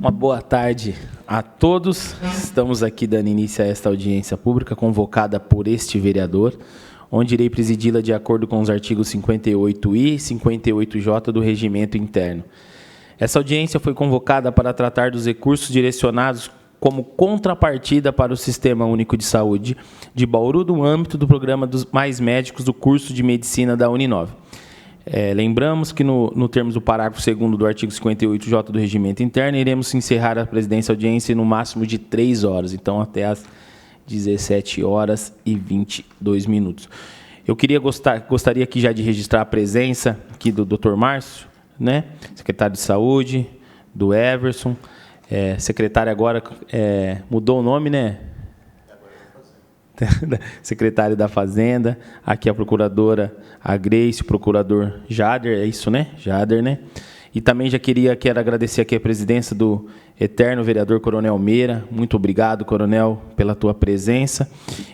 Uma boa tarde a todos. Estamos aqui dando início a esta audiência pública convocada por este vereador, onde irei presidi-la de acordo com os artigos 58I e 58J do Regimento Interno. Essa audiência foi convocada para tratar dos recursos direcionados como contrapartida para o Sistema Único de Saúde de Bauru, no âmbito do programa dos Mais Médicos do curso de Medicina da Uninove. Lembramos que, no termos do parágrafo 2º do artigo 58J do Regimento Interno, iremos encerrar a presidência audiência no máximo de 3 horas, então até às 17 horas e 22 minutos. Eu gostaria aqui já de registrar a presença aqui do Dr. Márcio, né, secretário de Saúde, do Everson, secretário agora, mudou o nome, né? Secretário da Fazenda, aqui a procuradora, a Grace, o procurador Jader, é isso, né? Jader, né? E também quero agradecer aqui a presidência do eterno vereador Coronel Meira. Muito obrigado, Coronel, pela tua presença.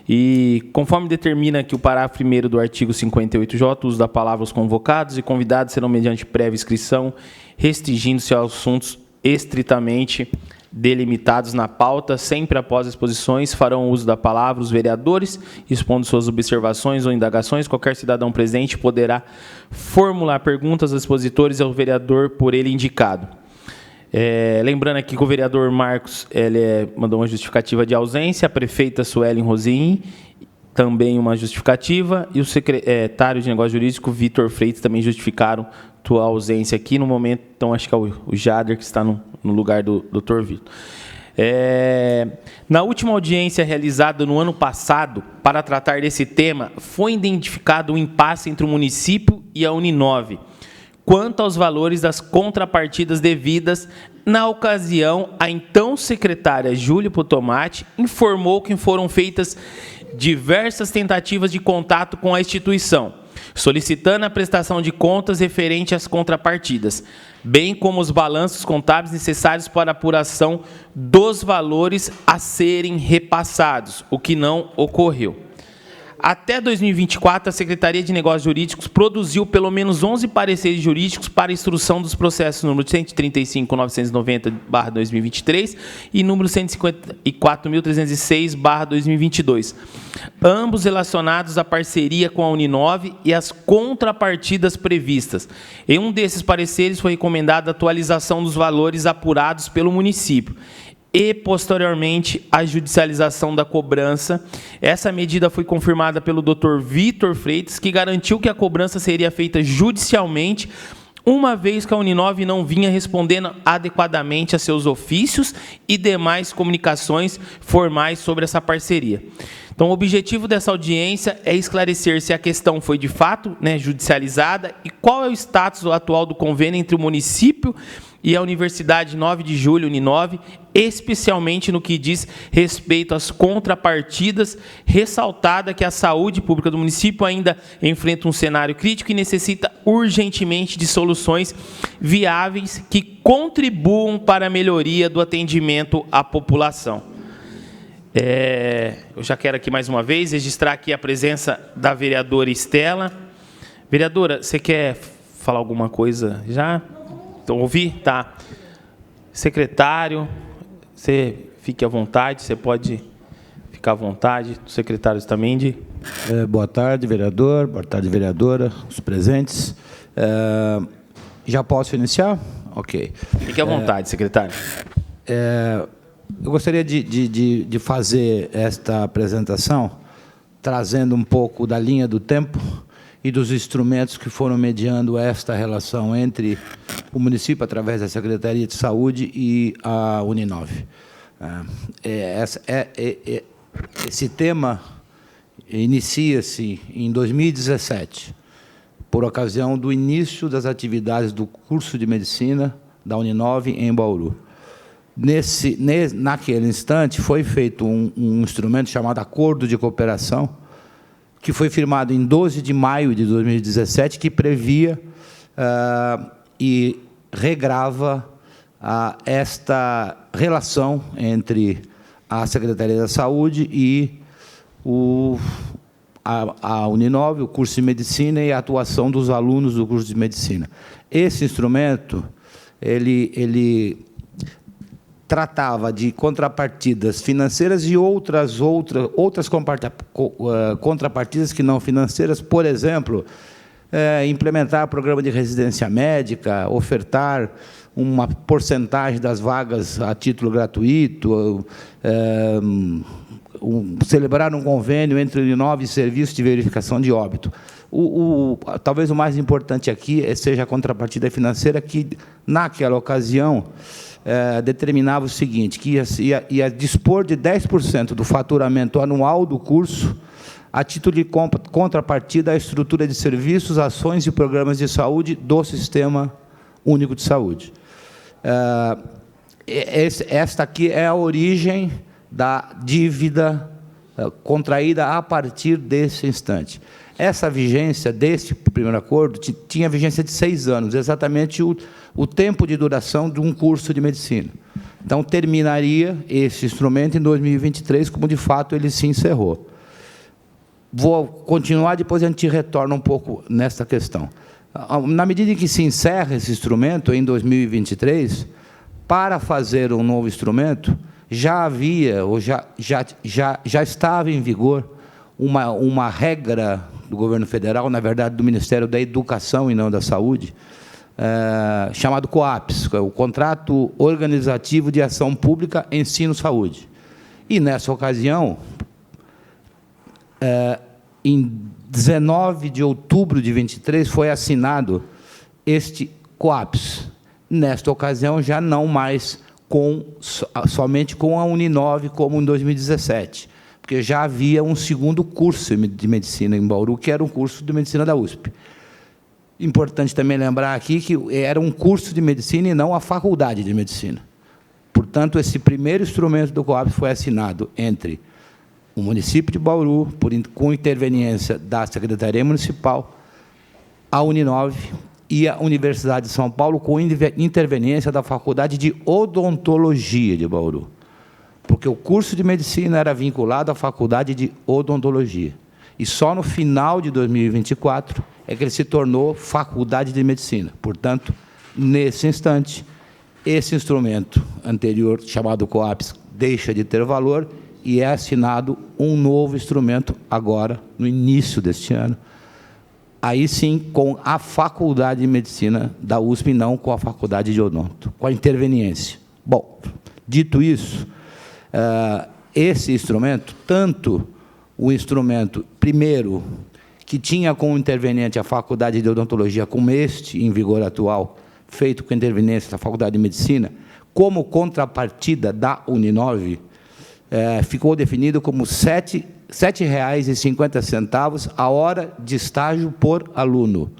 E conforme determina aqui o parágrafo 1º do artigo 58J, o uso da palavra os convocados e convidados serão mediante prévia inscrição, restringindo-se aos assuntos estritamente delimitados na pauta. Sempre após exposições farão uso da palavra os vereadores, expondo suas observações ou indagações. Qualquer cidadão presente poderá formular perguntas aos expositores e ao vereador por ele indicado. Lembrando aqui que o vereador Marcos mandou uma justificativa de ausência, a prefeita Suelen Rosin também uma justificativa, e o secretário de Negócio Jurídico, Vitor Freitas, também justificaram tua ausência aqui no momento. Então, acho que é o Jader que está no lugar do Dr. Vitor. Na última audiência realizada no ano passado, para tratar desse tema, foi identificado um impasse entre o município e a Uninove, quanto aos valores das contrapartidas devidas. Na ocasião, a então secretária Júlia Potomati informou que foram feitas diversas tentativas de contato com a instituição, solicitando a prestação de contas referente às contrapartidas, bem como os balanços contábeis necessários para a apuração dos valores a serem repassados, o que não ocorreu. Até 2024, a Secretaria de Negócios Jurídicos produziu pelo menos 11 pareceres jurídicos para instrução dos processos número 135.990/2023 e número 154.306/2022, ambos relacionados à parceria com a Uninove e às contrapartidas previstas. Em um desses pareceres foi recomendada a atualização dos valores apurados pelo município e, posteriormente, a judicialização da cobrança. Essa medida foi confirmada pelo Dr. Vitor Freitas, que garantiu que a cobrança seria feita judicialmente, uma vez que a Uninove não vinha respondendo adequadamente a seus ofícios e demais comunicações formais sobre essa parceria. Então, o objetivo dessa audiência é esclarecer se a questão foi, de fato, judicializada e qual é o status atual do convênio entre o município e a Universidade 9 de Julho, Uninove, especialmente no que diz respeito às contrapartidas, ressaltada que a saúde pública do município ainda enfrenta um cenário crítico e necessita urgentemente de soluções viáveis que contribuam para a melhoria do atendimento à população. Eu já quero aqui mais uma vez registrar aqui a presença da vereadora Estela. Vereadora, você quer falar alguma coisa já? Então, ouvir? Tá. Secretário, você fique à vontade, você pode ficar à vontade. Secretários também. Boa tarde, vereador. Boa tarde, vereadora, os presentes. Já posso iniciar? Ok. Fique à vontade, secretário. Eu gostaria de fazer esta apresentação trazendo um pouco da linha do tempo e dos instrumentos que foram mediando esta relação entre o município, através da Secretaria de Saúde, e a Uninove. Esse tema inicia-se em 2017, por ocasião do início das atividades do curso de Medicina da Uninove em Bauru. Naquele instante, foi feito um instrumento chamado Acordo de Cooperação, que foi firmado em 12 de maio de 2017, que previa e regrava esta relação entre a Secretaria da Saúde e a Uninove, o curso de Medicina, e a atuação dos alunos do curso de Medicina. Esse instrumento, ele tratava de contrapartidas financeiras e outras contrapartidas que não financeiras, por exemplo, implementar programa de residência médica, ofertar uma porcentagem das vagas a título gratuito, celebrar um convênio entre o Uninove e Serviço de Verificação de Óbito. Talvez o mais importante aqui seja a contrapartida financeira, que, naquela ocasião, determinava o seguinte, que ia dispor de 10% do faturamento anual do curso a título de contrapartida à estrutura de serviços, ações e programas de saúde do Sistema Único de Saúde. Esta aqui é a origem da dívida contraída a partir desse instante. Essa vigência desse primeiro acordo tinha vigência de 6 anos, exatamente o tempo de duração de um curso de medicina. Então, terminaria esse instrumento em 2023, como, de fato, ele se encerrou. Vou continuar, depois a gente retorna um pouco nesta questão. Na medida em que se encerra esse instrumento, em 2023, para fazer um novo instrumento, já havia, ou já estava em vigor, uma regra do governo federal, na verdade, do Ministério da Educação e não da Saúde, chamado COAPS, o Contrato Organizativo de Ação Pública Ensino-Saúde. E, nessa ocasião, em 19 de outubro de 23, foi assinado este COAPS. Nesta ocasião, já não mais somente com a Uninove, como em 2017, porque já havia um segundo curso de medicina em Bauru, que era um curso de medicina da USP. Importante também lembrar aqui que era um curso de medicina e não a faculdade de medicina. Portanto, esse primeiro instrumento do COAPS foi assinado entre o município de Bauru, com interveniência da Secretaria Municipal, a Uninove e a Universidade de São Paulo, com interveniência da Faculdade de Odontologia de Bauru, porque o curso de medicina era vinculado à Faculdade de Odontologia. E só no final de 2024 é que ele se tornou Faculdade de Medicina. Portanto, nesse instante, esse instrumento anterior, chamado COAPS, deixa de ter valor e é assinado um novo instrumento agora, no início deste ano, aí sim com a Faculdade de Medicina da USP, e não com a Faculdade de Odonto, com a interveniência. Bom, dito isso, esse instrumento, tanto o instrumento primeiro, que tinha como interveniente a Faculdade de Odontologia, como este em vigor atual, feito com interveniência da Faculdade de Medicina, como contrapartida da Uninove, ficou definido como R$ 7,50 a hora de estágio por aluno,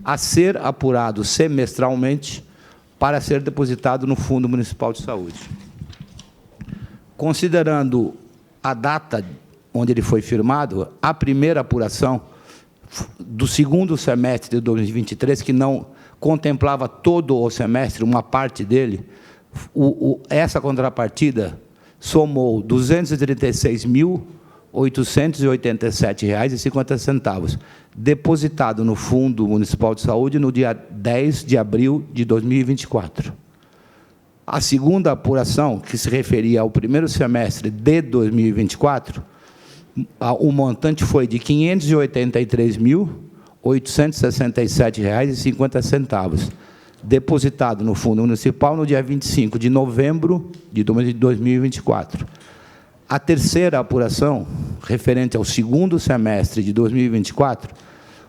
a ser apurado semestralmente para ser depositado no Fundo Municipal de Saúde. Considerando a data onde ele foi firmado, a primeira apuração do segundo semestre de 2023, que não contemplava todo o semestre, uma parte dele, essa contrapartida somou R$ 236.887,50, depositado no Fundo Municipal de Saúde no dia 10 de abril de 2024. A segunda apuração, que se referia ao primeiro semestre de 2024, o montante foi de R$ 583.867,50, depositado no Fundo Municipal no dia 25 de novembro de 2024. A terceira apuração, referente ao segundo semestre de 2024,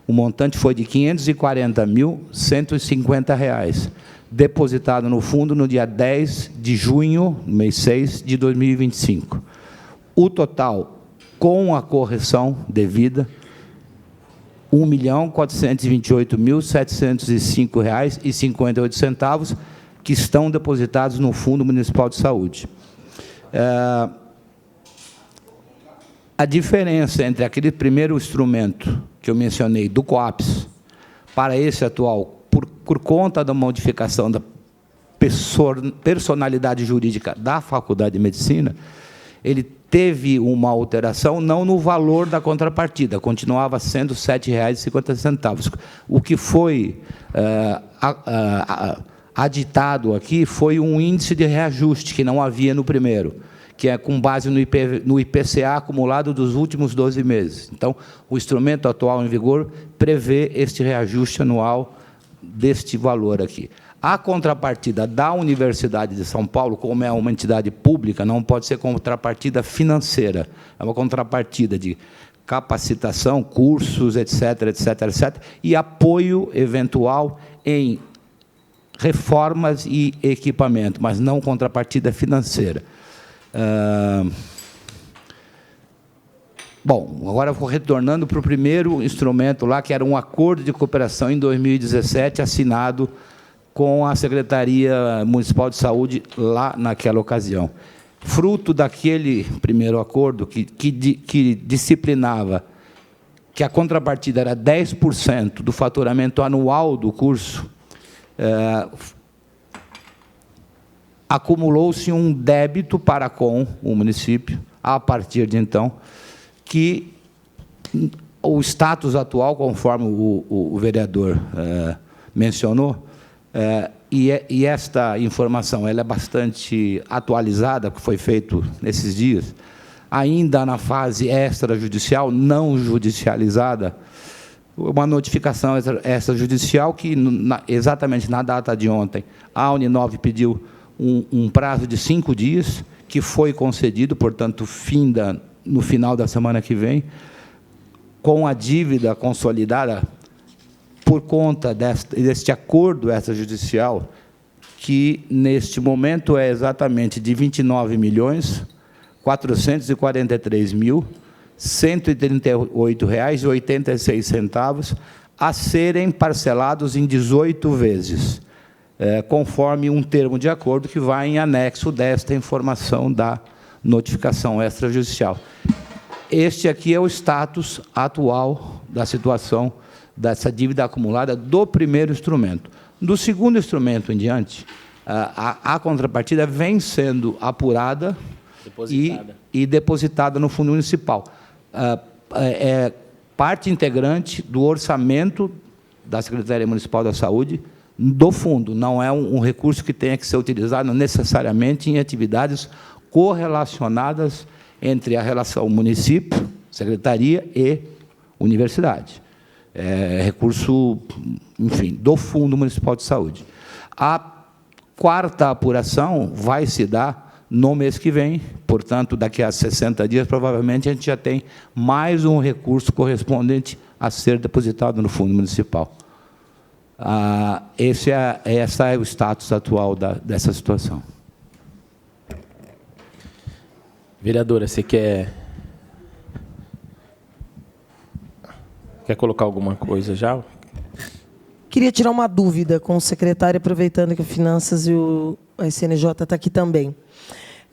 o montante foi de R$ 540.150, depositado no fundo no dia 10 de junho, mês 6 de 2025. O total, com a correção devida, R$ 1.428.705,58, que estão depositados no Fundo Municipal de Saúde. A diferença entre aquele primeiro instrumento que eu mencionei, do COAPS, para esse atual, por conta da modificação da personalidade jurídica da Faculdade de Medicina, ele teve uma alteração, não no valor da contrapartida, continuava sendo R$ 7,50, o que foi aditado aqui foi um índice de reajuste, que não havia no primeiro, que é com base no IPCA acumulado dos últimos 12 meses. Então, o instrumento atual em vigor prevê este reajuste anual deste valor aqui. A contrapartida da Universidade de São Paulo, como é uma entidade pública, não pode ser contrapartida financeira, é uma contrapartida de capacitação, cursos, etc., etc., etc., e apoio eventual em reformas e equipamento, mas não contrapartida financeira. Bom, agora eu vou retornando para o primeiro instrumento lá, que era um acordo de cooperação em 2017, assinado com a Secretaria Municipal de Saúde lá naquela ocasião. Fruto daquele primeiro acordo que disciplinava que a contrapartida era 10% do faturamento anual do curso, acumulou-se um débito para com o município, a partir de então, que o status atual, conforme o vereador mencionou, e esta informação ela é bastante atualizada, que foi feito nesses dias, ainda na fase extrajudicial, não judicializada, uma notificação extrajudicial que, exatamente na data de ontem, a Uninove pediu um prazo de 5 dias, que foi concedido, portanto, no final da semana que vem, com a dívida consolidada por conta deste acordo extrajudicial, que, neste momento, é exatamente de R$ 29.443.138,86, a serem parcelados em 18 vezes, conforme um termo de acordo que vai em anexo desta informação da notificação extrajudicial. Este aqui é o status atual da situação dessa dívida acumulada do primeiro instrumento. Do segundo instrumento em diante, a contrapartida vem sendo apurada e depositada no Fundo Municipal. É parte integrante do orçamento da Secretaria Municipal da Saúde, do fundo, não é um recurso que tenha que ser utilizado necessariamente em atividades correlacionadas entre a relação município, secretaria e universidade. É recurso, enfim, do Fundo Municipal de Saúde. A quarta apuração vai se dar no mês que vem, portanto, daqui a 60 dias, provavelmente, a gente já tem mais um recurso correspondente a ser depositado no Fundo Municipal. Esse é o status atual dessa situação. Vereadora, você quer colocar alguma coisa já? Queria tirar uma dúvida com o secretário, aproveitando que o Finanças e o SNJ está aqui também.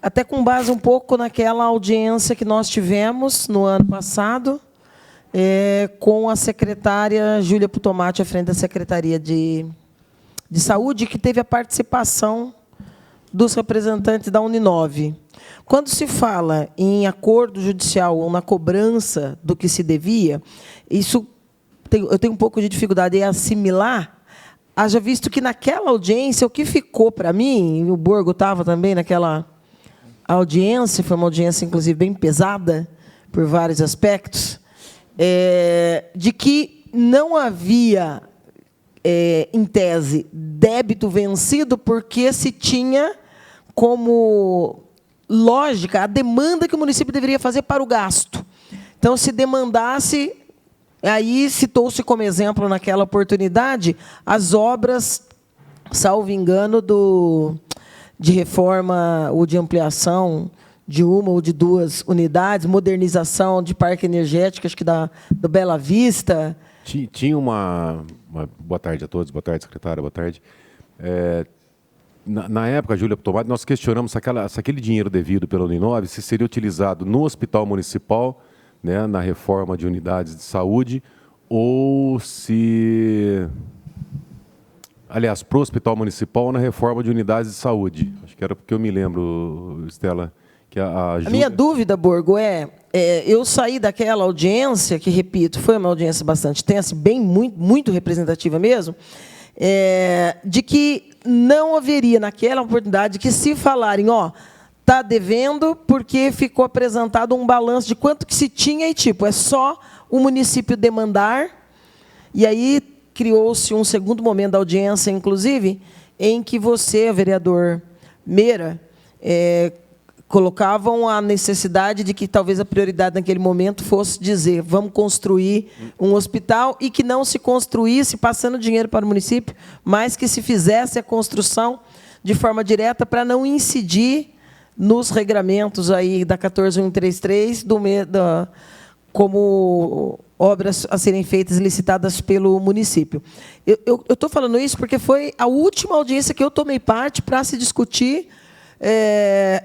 Até com base um pouco naquela audiência que nós tivemos no ano passado, com a secretária Júlia Putomati, à frente da Secretaria de Saúde, que teve a participação dos representantes da Uninove. Quando se fala em acordo judicial ou na cobrança do que se devia, isso eu tenho um pouco de dificuldade em assimilar, haja visto que naquela audiência, o que ficou para mim, o Borgo estava também naquela audiência, foi uma audiência, inclusive, bem pesada, por vários aspectos, de que não havia, em tese, débito vencido, porque se tinha como lógica a demanda que o município deveria fazer para o gasto. Então, se demandasse, aí citou-se como exemplo, naquela oportunidade, as obras, salvo engano, de reforma ou de ampliação de uma ou de duas unidades, modernização de parque energético, acho que do Bela Vista. Tinha uma... Boa tarde a todos, boa tarde, secretária, boa tarde. Na época, Júlia Putomati, nós questionamos se aquele dinheiro devido pela Uninove se seria utilizado no Hospital Municipal, né, na reforma de unidades de saúde, ou se... Aliás, para o Hospital Municipal, na reforma de unidades de saúde. Acho que era porque eu me lembro, Estela, que a minha dúvida, Borgo, eu saí daquela audiência, que, repito, foi uma audiência bastante tensa, bem, muito representativa mesmo, de que não haveria, naquela oportunidade, que se falarem, está devendo porque ficou apresentado um balanço de quanto que se tinha e, é só o município demandar, e aí criou-se um segundo momento da audiência, inclusive, em que você, vereador Meira, colocavam a necessidade de que talvez a prioridade naquele momento fosse dizer vamos construir um hospital e que não se construísse passando dinheiro para o município, mas que se fizesse a construção de forma direta para não incidir nos regramentos aí da 14133 como obras a serem feitas e licitadas pelo município. Eu estou falando isso porque foi a última audiência que eu tomei parte para se discutir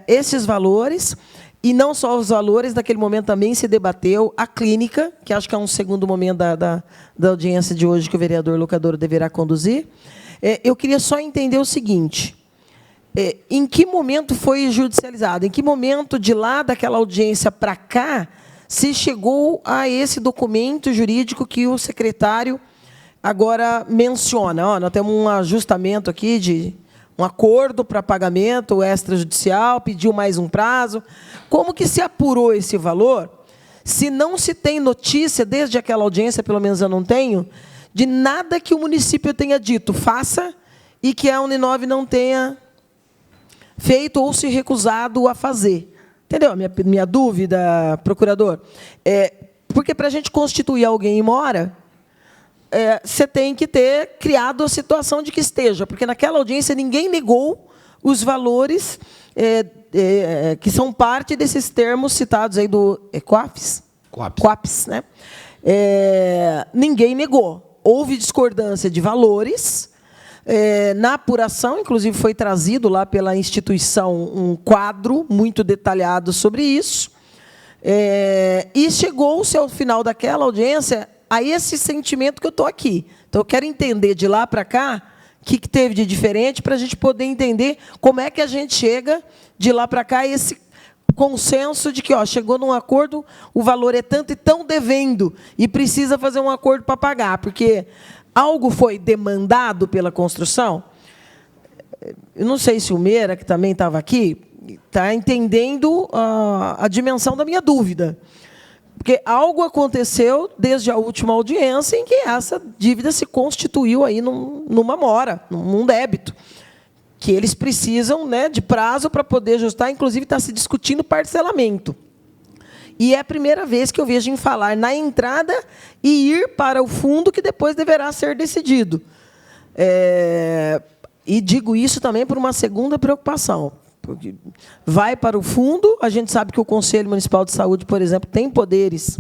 esses valores, e não só os valores, naquele momento também se debateu a clínica, que acho que é um segundo momento da audiência de hoje que o vereador Locadoro deverá conduzir. Eu queria só entender o seguinte, em que momento foi judicializado, em que momento de lá daquela audiência para cá se chegou a esse documento jurídico que o secretário agora menciona. Nós temos um ajustamento aqui de um acordo para pagamento extrajudicial, pediu mais um prazo. Como que se apurou esse valor, se não se tem notícia, desde aquela audiência, pelo menos eu não tenho, de nada que o município tenha dito, faça, e que a Uninove não tenha feito ou se recusado a fazer? Entendeu a minha dúvida, procurador? Porque para a gente constituir alguém em mora, você tem que ter criado a situação de que esteja, porque naquela audiência ninguém negou os valores que são parte desses termos citados aí do COAPS? COAPS, né? Ninguém negou. Houve discordância de valores. Na apuração, inclusive, foi trazido lá pela instituição um quadro muito detalhado sobre isso. E chegou-se ao final daquela audiência a esse sentimento que eu estou aqui. Então, eu quero entender de lá para cá o que teve de diferente para a gente poder entender como é que a gente chega de lá para cá esse consenso de que chegou num acordo, o valor é tanto e estão devendo e precisa fazer um acordo para pagar, porque algo foi demandado pela construção. Eu não sei se o Meira, que também estava aqui, está entendendo a dimensão da minha dúvida. Porque algo aconteceu desde a última audiência em que essa dívida se constituiu aí numa mora, num débito, que eles precisam, de prazo para poder ajustar, inclusive está se discutindo parcelamento. E é a primeira vez que eu vejo em falar na entrada e ir para o fundo, que depois deverá ser decidido. E digo isso também por uma segunda preocupação. Porque vai para o fundo, a gente sabe que o Conselho Municipal de Saúde, por exemplo, tem poderes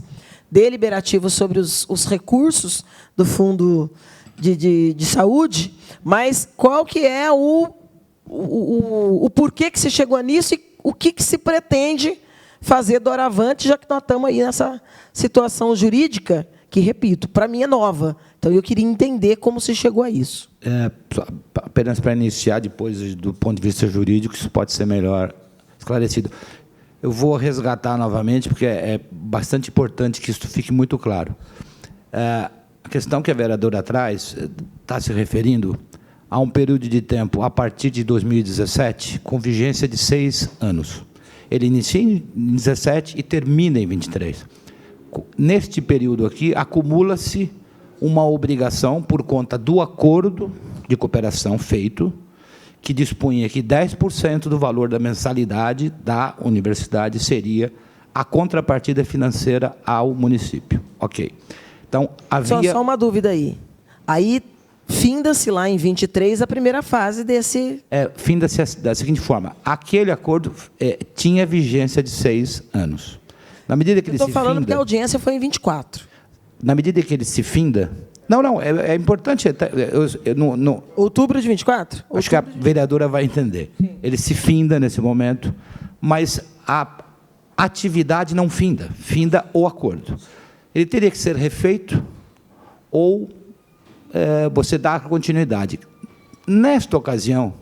deliberativos sobre os recursos do Fundo de Saúde, mas qual que é o porquê que se chegou nisso e o que se pretende fazer doravante, já que nós estamos aí nessa situação jurídica, que, repito, para mim é nova. Então, eu queria entender como se chegou a isso. Apenas para iniciar, depois, do ponto de vista jurídico, isso pode ser melhor esclarecido. Eu vou resgatar novamente, porque é bastante importante que isso fique muito claro. A questão que a vereadora traz está se referindo a um período de tempo, a partir de 2017, com vigência de 6 anos. Ele inicia em 17 e termina em 23. Neste período aqui, acumula-se uma obrigação por conta do acordo de cooperação feito, que dispunha que 10% do valor da mensalidade da universidade seria a contrapartida financeira ao município. Ok. Então, havia... Só uma dúvida aí. Aí, finda-se lá em 23 a primeira fase desse... Finda-se da seguinte forma. Aquele acordo tinha vigência de 6 anos. Na medida que ele se finda... Estou falando que a audiência foi em 24. Na medida que ele se finda... Não, é importante... Outubro de 24? Acho que a vereadora vai entender. Sim. Ele se finda nesse momento, mas a atividade não finda. Finda o acordo. Ele teria que ser refeito ou você dá continuidade. Nesta ocasião,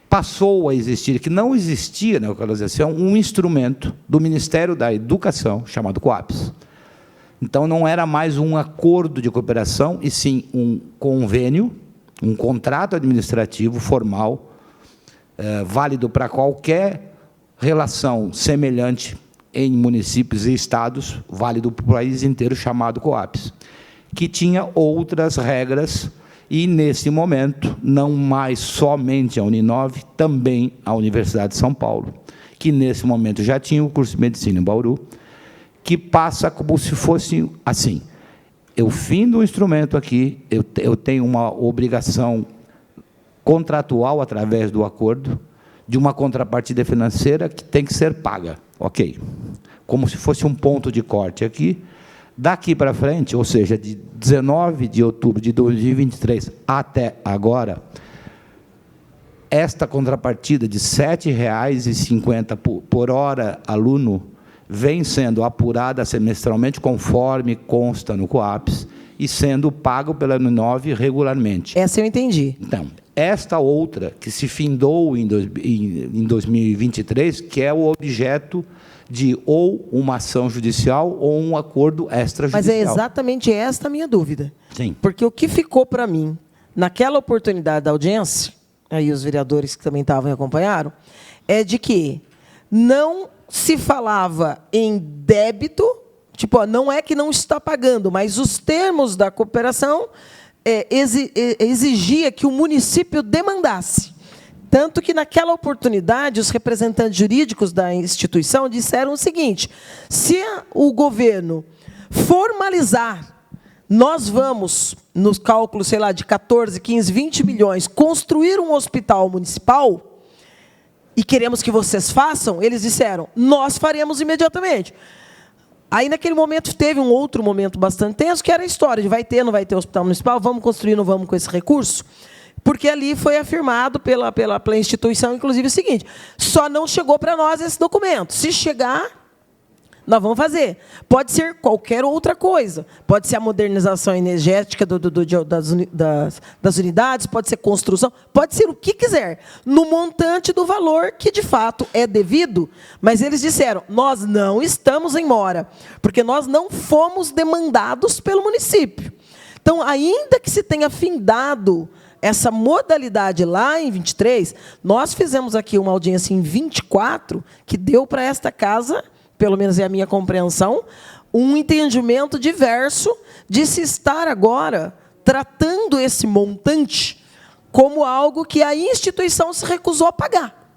passou a existir, que não existia na localização, um instrumento do Ministério da Educação, chamado COAPS, Então, não era mais um acordo de cooperação, e sim um convênio, um contrato administrativo formal, válido para qualquer relação semelhante em municípios e estados, válido para o país inteiro, chamado COAPS, que tinha outras regras, e, nesse momento, não mais somente a Uninove, também a Universidade de São Paulo, que, nesse momento, já tinha o curso de Medicina em Bauru, que passa como se fosse assim. Eu findo o instrumento aqui, eu tenho uma obrigação contratual, através do acordo, de uma contrapartida financeira que tem que ser paga. Ok. Como se fosse um ponto de corte aqui. Daqui para frente, ou seja, de 19 de outubro de 2023 até agora, esta contrapartida de R$ 7,50 por hora aluno vem sendo apurada semestralmente, conforme consta no COAPS, e sendo pago pela Uninove regularmente. Essa eu entendi. Então, esta outra, que se findou em 2023, que é o objeto de ou uma ação judicial ou um acordo extrajudicial. Mas é exatamente esta a minha dúvida. Sim. Porque o que ficou para mim, naquela oportunidade da audiência, aí os vereadores que também estavam e acompanharam, é de que não se falava em débito, tipo, não é que não está pagando, mas os termos da cooperação exigia que o município demandasse. Tanto que, naquela oportunidade, os representantes jurídicos da instituição disseram o seguinte: se o governo formalizar, nós vamos, nos cálculos, sei lá, de 14, 15, 20 milhões, construir um hospital municipal, e queremos que vocês façam, eles disseram, nós faremos imediatamente. Aí, naquele momento, teve um outro momento bastante tenso, que era a história de vai ter, não vai ter hospital municipal, vamos construir, não vamos com esse recurso. Porque ali foi afirmado pela instituição, inclusive, o seguinte: só não chegou para nós esse documento. Se chegar, nós vamos fazer. Pode ser qualquer outra coisa. Pode ser a modernização energética das unidades, pode ser construção, pode ser o que quiser, no montante do valor que, de fato, é devido. Mas eles disseram, nós não estamos em mora, porque nós não fomos demandados pelo município. Então, ainda que se tenha findado essa modalidade lá em 23, nós fizemos aqui uma audiência em 24, que deu para esta casa, pelo menos é a minha compreensão, um entendimento diverso de se estar agora tratando esse montante como algo que a instituição se recusou a pagar.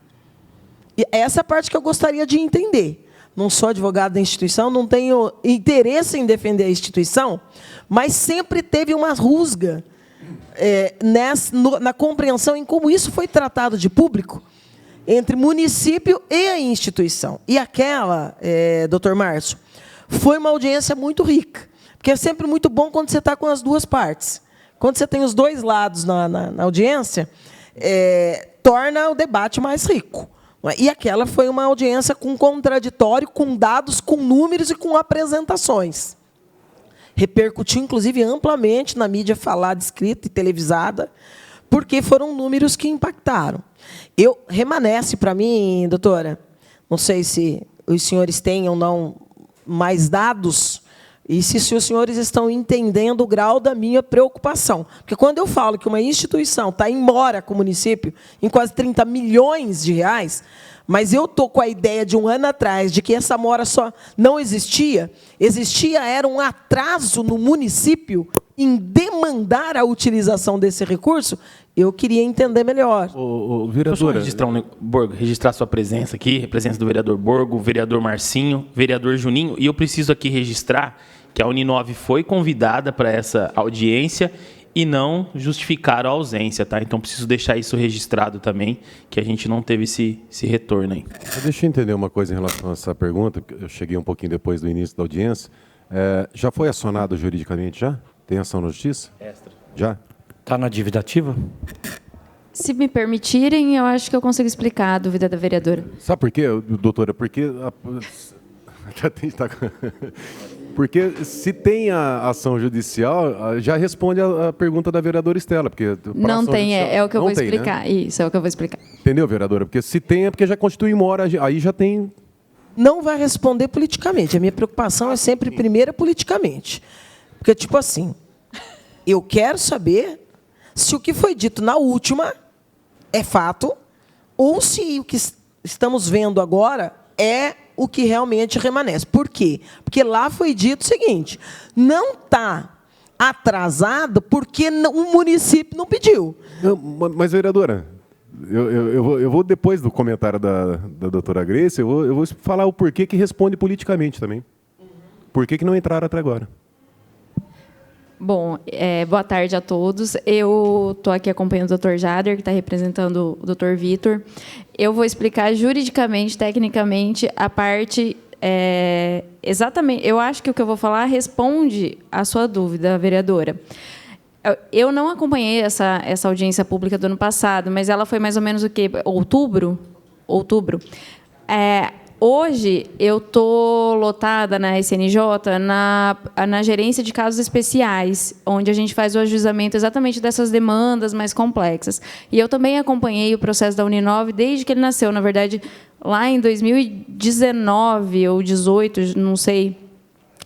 E essa é a parte que eu gostaria de entender. Não sou advogado da instituição, não tenho interesse em defender a instituição, mas sempre teve uma rusga na compreensão em como isso foi tratado de público entre município e a instituição. E aquela, doutor Márcio, foi uma audiência muito rica, porque é sempre muito bom quando você está com as duas partes. Quando você tem os dois lados na audiência, torna o debate mais rico. E aquela foi uma audiência com contraditório, com dados, com números e com apresentações. Repercutiu, inclusive, amplamente na mídia falada, escrita e televisada, porque foram números que impactaram. Remanesce para mim, doutora, não sei se os senhores têm ou não mais dados, e se os senhores estão entendendo o grau da minha preocupação. Porque quando eu falo que uma instituição está em mora com o município em quase 30 milhões de reais, mas eu estou com a ideia de um ano atrás de que essa mora só não existia, era um atraso no município em demandar a utilização desse recurso, eu queria entender melhor. Vereador, registrar sua presença aqui, a presença do vereador Borgo, vereador Marcinho, vereador Juninho, e eu preciso aqui registrar que a Uninove foi convidada para essa audiência e não justificaram a ausência, tá? Então, preciso deixar isso registrado também, que a gente não teve esse retorno aí. Deixa eu entender uma coisa em relação a essa pergunta, porque eu cheguei um pouquinho depois do início da audiência. Já foi acionado juridicamente, já? Tem ação na justiça? Extra. Já? Está na dívida ativa? Se me permitirem, eu acho que eu consigo explicar a dúvida da vereadora. Sabe por quê, doutora? Porque se tem a ação judicial, já responde a pergunta da vereadora Estela. Porque não tem, judicial, é o que eu vou tem, explicar. Né? Isso, é o que eu vou explicar. Entendeu, vereadora? Porque se tem, é porque já constitui mora, aí já tem não vai responder politicamente. A minha preocupação é sempre, primeira, politicamente. Porque, tipo assim, eu quero saber se o que foi dito na última é fato ou se o que estamos vendo agora é o que realmente remanesce. Por quê? Porque lá foi dito o seguinte, não está atrasado porque o município não pediu. Não, mas, vereadora, eu vou depois do comentário da doutora Grace, eu vou falar o porquê que responde politicamente também. Por que não entraram até agora? Bom, boa tarde a todos. Eu estou aqui acompanhando o Dr. Jader, que está representando o Dr. Vitor. Eu vou explicar juridicamente, tecnicamente, a parte... exatamente, eu acho que o que eu vou falar responde à sua dúvida, vereadora. Eu não acompanhei essa audiência pública do ano passado, mas ela foi mais ou menos o quê? Outubro? Hoje, eu estou lotada na SNJ, na gerência de casos especiais, onde a gente faz o ajuizamento exatamente dessas demandas mais complexas. E eu também acompanhei o processo da Uninove desde que ele nasceu, na verdade, lá em 2019 ou 2018, não sei.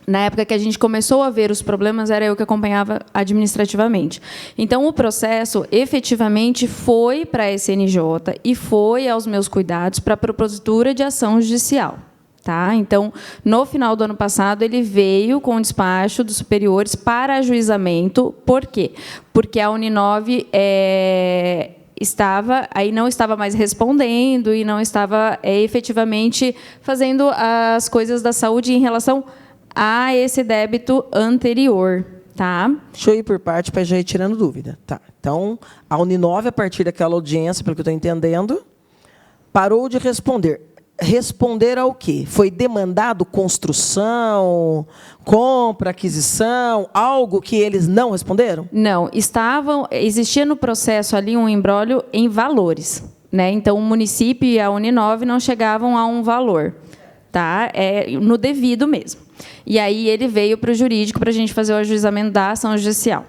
Na época que a gente começou a ver os problemas, era eu que acompanhava administrativamente. Então, o processo, efetivamente, foi para a SNJ e foi aos meus cuidados para a propositura de ação judicial. Tá? Então, no final do ano passado, ele veio com o despacho dos superiores para ajuizamento. Por quê? Porque a Uninove não estava mais respondendo e não estava efetivamente fazendo as coisas da saúde em relação a esse débito anterior, tá? Deixa eu ir por parte para já ir tirando dúvida. Tá. Então, a Uninove, a partir daquela audiência, pelo que eu estou entendendo, parou de responder. Responder ao quê? Foi demandado construção, compra, aquisição, algo que eles não responderam? Não, existia no processo ali um imbróglio em valores, né? Então, o município e a Uninove não chegavam a um valor, tá? No devido mesmo. E aí ele veio para o jurídico para a gente fazer o ajuizamento da ação judicial.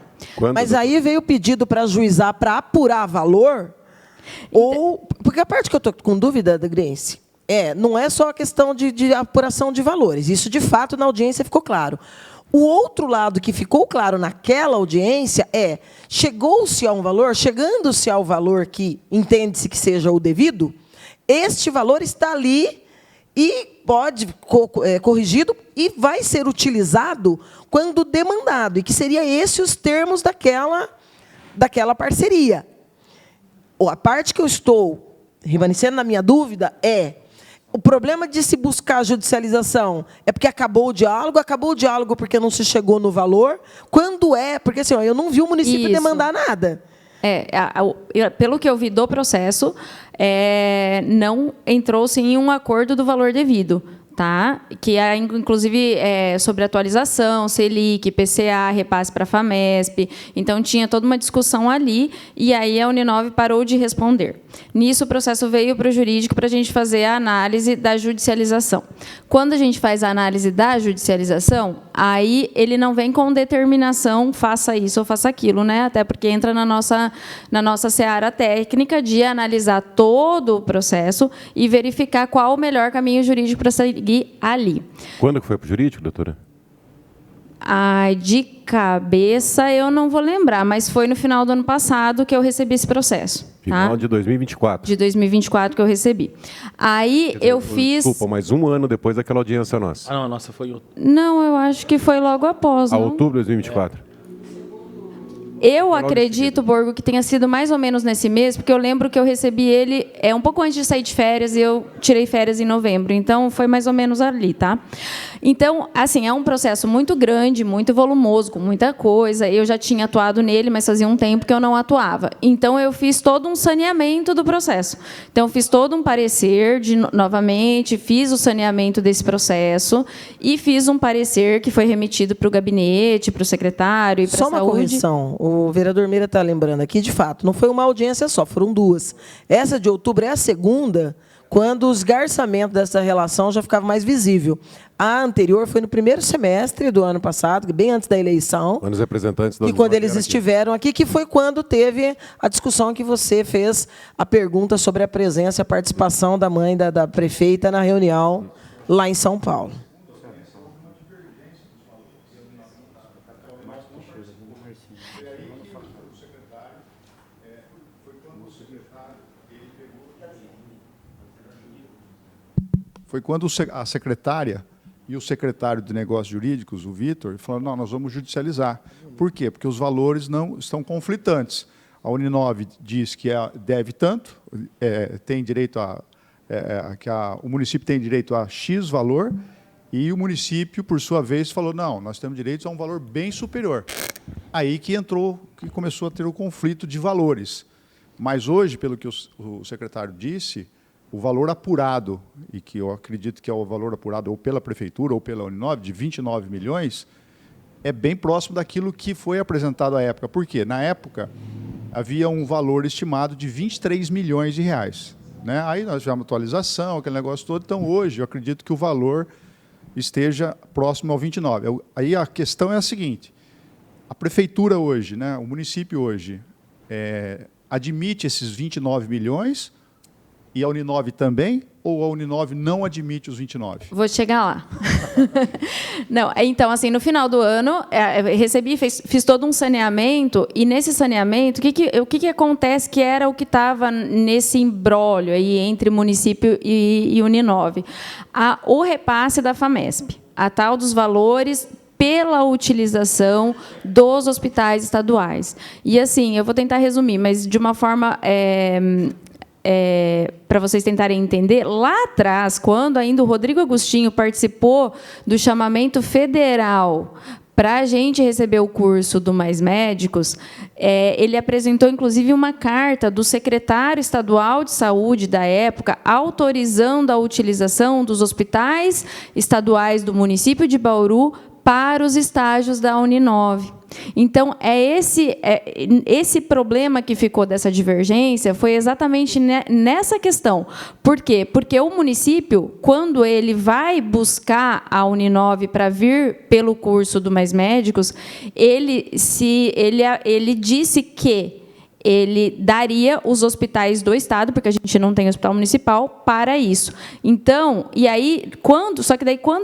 Mas aí veio o pedido para ajuizar, para apurar valor? Ou... Porque a parte que eu estou com dúvida, Grace, não é só a questão de apuração de valores. Isso, de fato, na audiência ficou claro. O outro lado que ficou claro naquela audiência chegou-se a um valor, chegando-se ao valor que entende-se que seja o devido, este valor está ali e pode corrigido e vai ser utilizado quando demandado, e que seria esses os termos daquela parceria. A parte que eu estou remanescendo na minha dúvida o problema de se buscar a judicialização é porque acabou o diálogo porque não se chegou no valor. Quando porque assim, eu não vi o município demandar nada. Pelo que eu vi do processo, não entrou-se em um acordo do valor devido, tá? Que inclusive sobre atualização, Selic, PCA, repasse para a FAMESP. Então, tinha toda uma discussão ali, e aí a Uninove parou de responder. Nisso, o processo veio para o jurídico para a gente fazer a análise da judicialização. Quando a gente faz a análise da judicialização, aí ele não vem com determinação, faça isso ou faça aquilo, né? Até porque entra na nossa seara técnica de analisar todo o processo e verificar qual o melhor caminho jurídico para seguir ali. Quando que foi para o jurídico, doutora? De cabeça eu não vou lembrar, mas foi no final do ano passado que eu recebi esse processo. Final de 2024. De 2024 que eu recebi. Aí eu fiz... Desculpa, mas um ano depois daquela audiência nossa. Não, a nossa foi outubro. Não, eu acho que foi logo após. Outubro de 2024. Eu acredito, Borgo, que tenha sido mais ou menos nesse mês, porque eu lembro que eu recebi ele um pouco antes de sair de férias, e eu tirei férias em novembro. Então, foi mais ou menos ali, tá? Então, assim, é um processo muito grande, muito volumoso, com muita coisa. Eu já tinha atuado nele, mas fazia um tempo que eu não atuava. Então, eu fiz todo um saneamento do processo. Então, fiz todo um parecer, novamente, fiz o saneamento desse processo e fiz um parecer que foi remetido para o gabinete, para o secretário e para a saúde. Só uma correção. O vereador Meira está lembrando aqui, de fato, não foi uma audiência só, foram duas. Essa de outubro é a segunda, quando o esgarçamento dessa relação já ficava mais visível. A anterior foi no primeiro semestre do ano passado, bem antes da eleição. Quando os representantes e quando eles estiveram aqui, que foi quando teve a discussão que você fez a pergunta sobre a presença e a participação da mãe da prefeita na reunião lá em São Paulo. Foi quando a secretária e o secretário de Negócios Jurídicos, o Vitor, falaram, não, nós vamos judicializar. Por quê? Porque os valores não estão conflitantes. A Uninove diz que deve tanto, tem direito o município tem direito a X valor, e o município, por sua vez, falou, não, nós temos direito a um valor bem superior. Aí que começou a ter o conflito de valores. Mas hoje, pelo que o secretário disse, o valor apurado, e que eu acredito que é o valor apurado ou pela Prefeitura ou pela Uninove, de 29 milhões, é bem próximo daquilo que foi apresentado à época. Por quê? Na época, havia um valor estimado de 23 milhões de reais. Né? Aí nós tivemos atualização, aquele negócio todo. Então, hoje, eu acredito que o valor esteja próximo ao 29. Aí a questão é a seguinte, a Prefeitura hoje, né, o município hoje, admite esses 29 milhões e a Uninove também, ou a Uninove não admite os 29? Vou chegar lá. Não, então, assim, no final do ano, fiz todo um saneamento, e nesse saneamento, o que acontece que era o que estava nesse imbróglio aí entre município e Uninove? O repasse da FAMESP, a tal dos valores pela utilização dos hospitais estaduais. E, assim, eu vou tentar resumir, mas de uma forma... para vocês tentarem entender, lá atrás, quando ainda o Rodrigo Agostinho participou do chamamento federal para a gente receber o curso do Mais Médicos, ele apresentou, inclusive, uma carta do secretário estadual de saúde da época, autorizando a utilização dos hospitais estaduais do município de Bauru para os estágios da Uninove. Então, esse problema que ficou dessa divergência foi exatamente nessa questão. Por quê? Porque o município, quando ele vai buscar a Uninove para vir pelo curso do Mais Médicos, ele disse que ele daria os hospitais do Estado, porque a gente não tem hospital municipal, para isso. Então, e aí, quando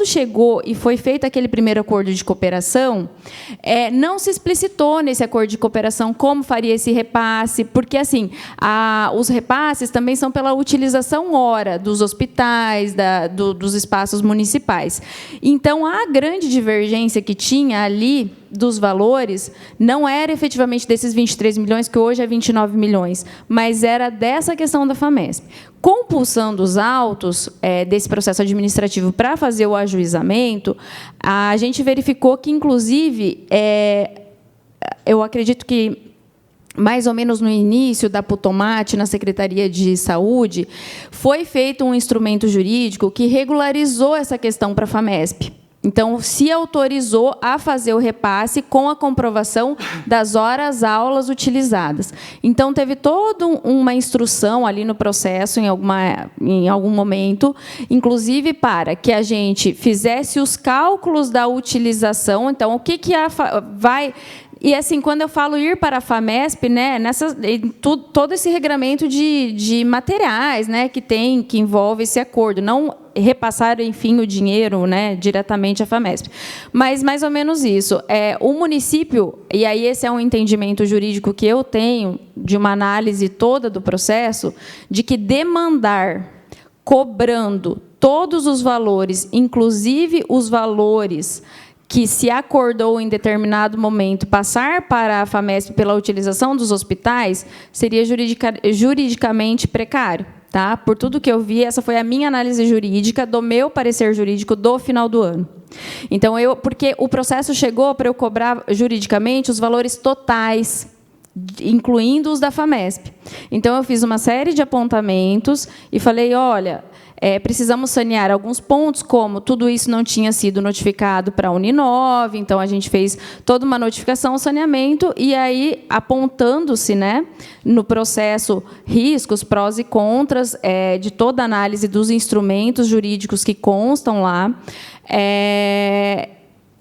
chegou e foi feito aquele primeiro acordo de cooperação, não se explicitou nesse acordo de cooperação como faria esse repasse, porque, assim, os repasses também são pela utilização hora dos hospitais, dos espaços municipais. Então, a grande divergência que tinha ali dos valores não era efetivamente desses 23 milhões, que hoje é 29 milhões, mas era dessa questão da FAMESP. Compulsando os autos desse processo administrativo para fazer o ajuizamento, a gente verificou que, inclusive, eu acredito que mais ou menos no início da Putomate, na Secretaria de Saúde, foi feito um instrumento jurídico que regularizou essa questão para a FAMESP. Então, se autorizou a fazer o repasse com a comprovação das horas-aulas utilizadas. Então, teve toda uma instrução ali no processo, em algum momento, inclusive para que a gente fizesse os cálculos da utilização. Então, o que vai... E, assim, quando eu falo ir para a FAMESP, né, todo esse regramento de materiais, né, que envolve esse acordo, não repassar, enfim, o dinheiro, né, diretamente à FAMESP. Mas, mais ou menos isso. O município, e aí esse é um entendimento jurídico que eu tenho, de uma análise toda do processo, de que demandar, cobrando todos os valores, inclusive os valores que se acordou em determinado momento passar para a FAMESP pela utilização dos hospitais, seria juridicamente precário. Tá? Por tudo que eu vi, essa foi a minha análise jurídica, do meu parecer jurídico do final do ano. Então, porque o processo chegou para eu cobrar juridicamente os valores totais, incluindo os da FAMESP. Então, eu fiz uma série de apontamentos e falei, olha... precisamos sanear alguns pontos, como tudo isso não tinha sido notificado para a Uninove, então a gente fez toda uma notificação, saneamento, e aí apontando-se, né, no processo riscos, prós e contras, de toda a análise dos instrumentos jurídicos que constam lá,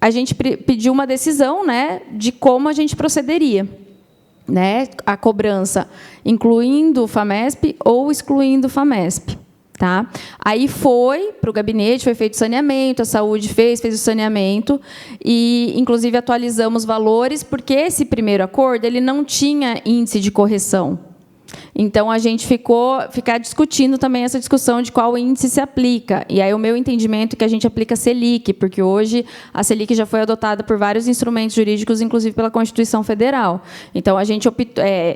a gente pediu uma decisão, né, de como a gente procederia, né, a cobrança, incluindo o FAMESP ou excluindo o FAMESP. Tá? Aí foi para o gabinete, foi feito o saneamento, a saúde fez o saneamento, e, inclusive, atualizamos valores, porque esse primeiro acordo ele não tinha índice de correção. Então, a gente ficar discutindo também essa discussão de qual índice se aplica. E aí, o meu entendimento é que a gente aplica a Selic, porque hoje a Selic já foi adotada por vários instrumentos jurídicos, inclusive pela Constituição Federal. Então, a gente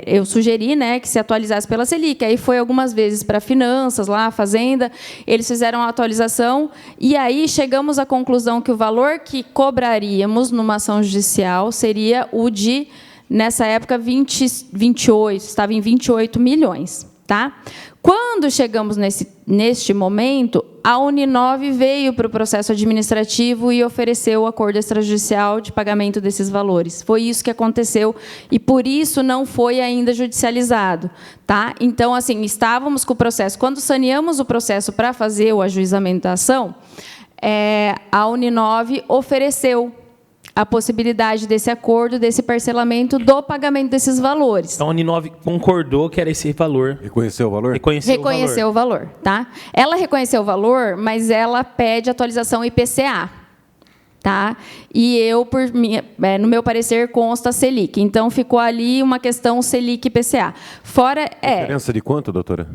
eu sugeri, né, que se atualizasse pela Selic. Aí foi algumas vezes para finanças, lá, Fazenda, eles fizeram a atualização, e aí chegamos à conclusão que o valor que cobraríamos numa ação judicial seria o de, nessa época, 28, estava em 28 milhões. Tá? Quando chegamos neste momento, a Uninove veio para o processo administrativo e ofereceu o acordo extrajudicial de pagamento desses valores. Foi isso que aconteceu, e por isso não foi ainda judicializado. Tá? Então, assim, estávamos com o processo. Quando saneamos o processo para fazer o ajuizamento da ação, a Uninove ofereceu a possibilidade desse acordo, desse parcelamento, do pagamento desses valores. Então, a Uninove concordou que era esse valor. Reconheceu o valor? Reconheceu o valor. Tá? Ela reconheceu o valor, mas ela pede atualização IPCA. Tá? E eu, no meu parecer, consta Selic. Então, ficou ali uma questão Selic-IPCA. Fora... Diferença de quanto, doutora?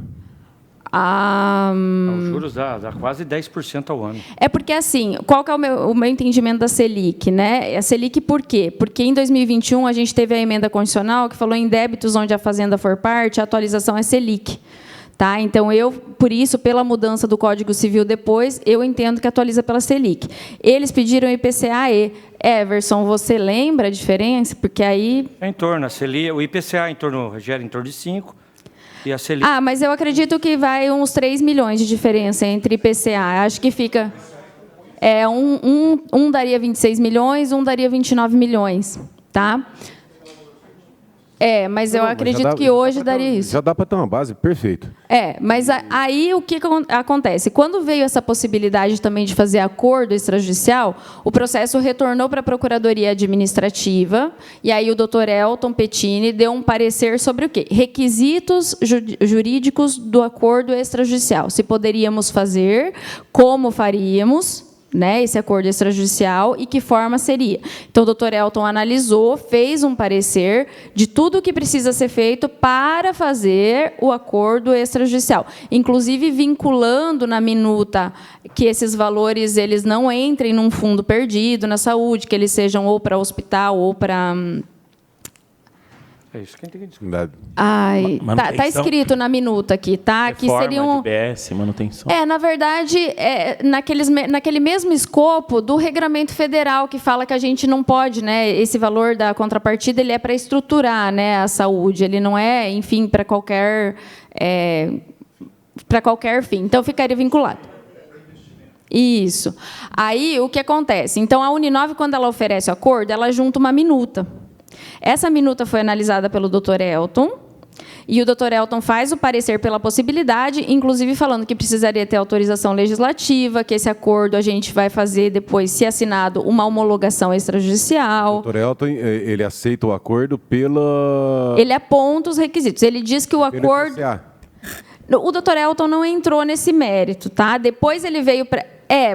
Os juros dá quase 10% ao ano. É porque, assim, qual que é o meu entendimento da Selic? Né? A Selic por quê? Porque em 2021 a gente teve a emenda constitucional que falou em débitos onde a Fazenda for parte, a atualização é Selic. Tá? Então, por isso, pela mudança do Código Civil depois, eu entendo que atualiza pela Selic. Eles pediram IPCA-E. Everson, você lembra a diferença? Porque aí... Em torno, o IPCA gera em torno de 5%. E a Selic... mas eu acredito que vai uns 3 milhões de diferença entre IPCA. Acho que fica... Um daria 26 milhões, um daria 29 milhões. Tá? Mas eu acredito que hoje daria isso. Já dá para ter uma base, perfeito. Mas aí o que acontece? Quando veio essa possibilidade também de fazer acordo extrajudicial, o processo retornou para a Procuradoria Administrativa, e aí o doutor Elton Pettini deu um parecer sobre o quê? Requisitos jurídicos do acordo extrajudicial. Se poderíamos fazer, como faríamos, né, esse acordo extrajudicial, e que forma seria. Então, o doutor Elton analisou, fez um parecer de tudo o que precisa ser feito para fazer o acordo extrajudicial, inclusive vinculando na minuta que esses valores eles não entrem num fundo perdido na saúde, que eles sejam ou para hospital ou para... É isso que entendi. Tá escrito na minuta aqui, tá? Reforma Que seriam de BS, manutenção. na verdade, naquele mesmo escopo do regramento federal que fala que a gente não pode, né? Esse valor da contrapartida ele é para estruturar, né, a saúde. Ele não é, enfim, para qualquer fim. Então ficaria vinculado. Isso. Aí o que acontece? Então a Uninove, quando ela oferece o acordo, ela junta uma minuta. Essa minuta foi analisada pelo Dr. Elton, e o Dr. Elton faz o parecer pela possibilidade, inclusive falando que precisaria ter autorização legislativa, que esse acordo a gente vai fazer depois, se assinado, uma homologação extrajudicial. O Dr. Elton, ele aceita o acordo pela... Ele aponta os requisitos. Ele diz que o acordo... O Dr. Elton não entrou nesse mérito, tá? Depois ele veio para...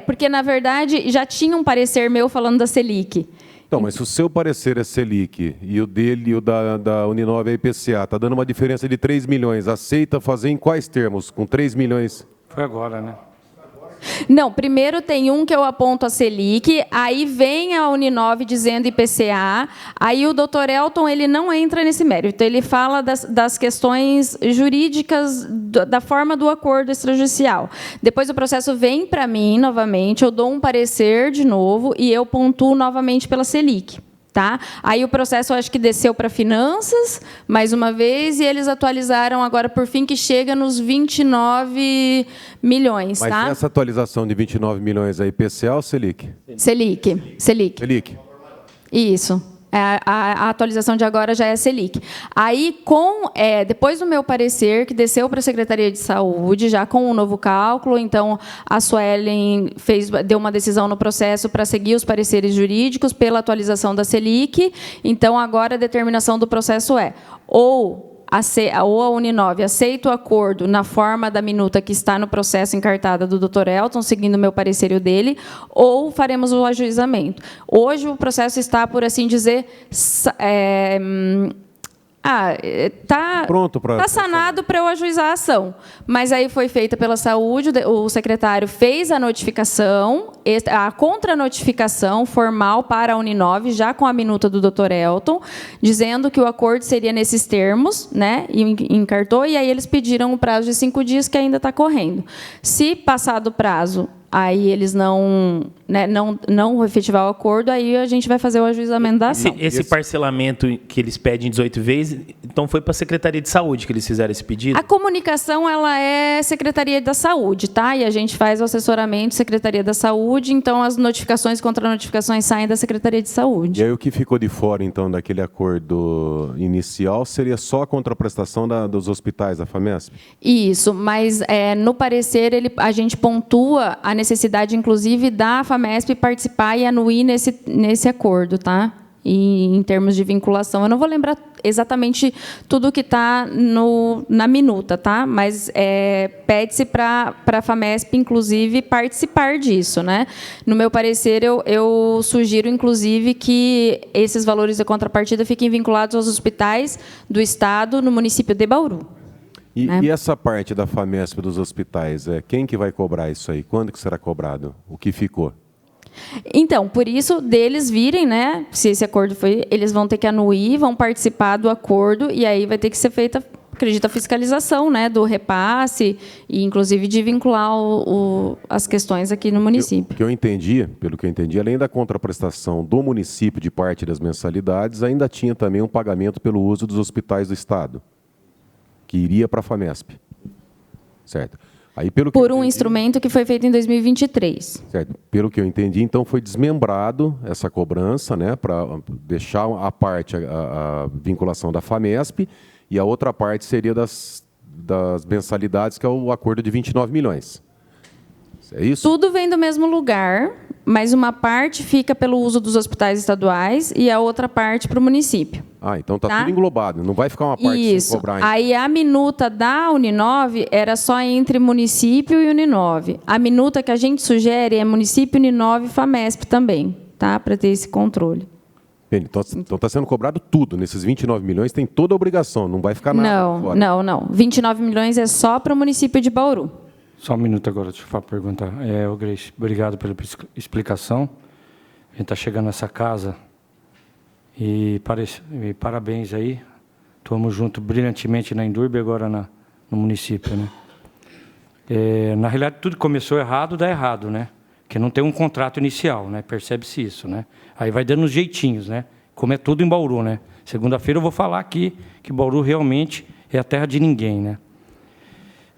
porque, na verdade, já tinha um parecer meu falando da Selic. Então, mas se o seu parecer é Selic e o dele e o da Uninove é IPCA, está dando uma diferença de 3 milhões, aceita fazer em quais termos? Com 3 milhões? Foi agora, né? Não, primeiro tem um que eu aponto a Selic, aí vem a Uninove dizendo IPCA, aí o doutor Elton ele não entra nesse mérito, ele fala das questões jurídicas, da forma do acordo extrajudicial. Depois o processo vem para mim novamente, eu dou um parecer de novo e eu pontuo novamente pela Selic. Tá? Aí o processo, eu acho que desceu para finanças, mais uma vez, e eles atualizaram agora, por fim, que chega nos 29 milhões. Mas tá? essa atualização de 29 milhões é IPCA ou Selic? Selic. Isso. A atualização de agora já é Selic. Aí, depois do meu parecer, que desceu para a Secretaria de Saúde, já com um novo cálculo, então a Suelen deu uma decisão no processo para seguir os pareceres jurídicos pela atualização da Selic. Então, agora a determinação do processo ou ou a Uninove aceita o acordo na forma da minuta que está no processo encartada do Dr. Elton, seguindo o meu parecer e o dele, ou faremos o ajuizamento. Hoje o processo está, por assim dizer, está sanado para eu ajuizar a ação. Mas aí foi feita pela saúde, o secretário fez a notificação, a contranotificação formal para a Uninove, já com a minuta do Dr. Elton, dizendo que o acordo seria nesses termos, né, e encartou, e aí eles pediram um prazo de 5 dias, que ainda está correndo. Se passado o prazo, aí eles não efetivar o acordo, aí a gente vai fazer o ajuizamento da ação. Esse parcelamento que eles pedem 18 vezes, então foi para a Secretaria de Saúde que eles fizeram esse pedido? A comunicação, ela é Secretaria da Saúde, tá? E a gente faz o assessoramento Secretaria da Saúde, então as notificações, contra-notificações saem da Secretaria de Saúde. E aí o que ficou de fora, então, daquele acordo inicial seria só a contraprestação dos hospitais da FAMESP? Isso, mas no parecer a gente pontua a necessidade, inclusive, da FAMESP participar e anuir nesse acordo, tá? E, em termos de vinculação, eu não vou lembrar exatamente tudo que está na minuta, tá? Mas pede-se para a FAMESP, inclusive, participar disso, né? No meu parecer, eu sugiro, inclusive, que esses valores de contrapartida fiquem vinculados aos hospitais do Estado no município de Bauru. E essa parte da FAMESP dos hospitais, quem que vai cobrar isso aí? Quando que será cobrado? O que ficou? Então, por isso, deles virem, né? Se esse acordo foi, eles vão ter que anuir, vão participar do acordo, e aí vai ter que ser feita, acredito, a fiscalização, né, do repasse, e inclusive de vincular as questões aqui no município. Pelo que eu entendi, além da contraprestação do município de parte das mensalidades, ainda tinha também um pagamento pelo uso dos hospitais do Estado, que iria para a FAMESP. Certo. Aí, por um instrumento que foi feito em 2023. Certo. Pelo que eu entendi, então foi desmembrado essa cobrança, né, para deixar a parte, a vinculação da FAMESP, e a outra parte seria das mensalidades, que é o acordo de 29 milhões. É isso? Tudo vem do mesmo lugar, mas uma parte fica pelo uso dos hospitais estaduais e a outra parte para o município. Então está tudo englobado, não vai ficar uma parte sem cobrar. Aí a minuta da Uninove era só entre município e Uninove. A minuta que a gente sugere é município, Uninove e FAMESP também, tá? Para ter esse controle. Então está sendo cobrado tudo. Nesses 29 milhões tem toda a obrigação, não vai ficar nada fora. Não. 29 milhões é só para o município de Bauru. Só um minuto agora, deixa eu perguntar. Grace, obrigado pela explicação. A gente está chegando nessa casa e parabéns aí. Estamos juntos brilhantemente na Indurbe, agora no município, né? Na realidade, tudo que começou errado, dá errado, né? Porque não tem um contrato inicial, né? Percebe-se isso, né? Aí vai dando uns jeitinhos, né? Como é tudo em Bauru, né? Segunda-feira eu vou falar aqui que Bauru realmente é a terra de ninguém, né?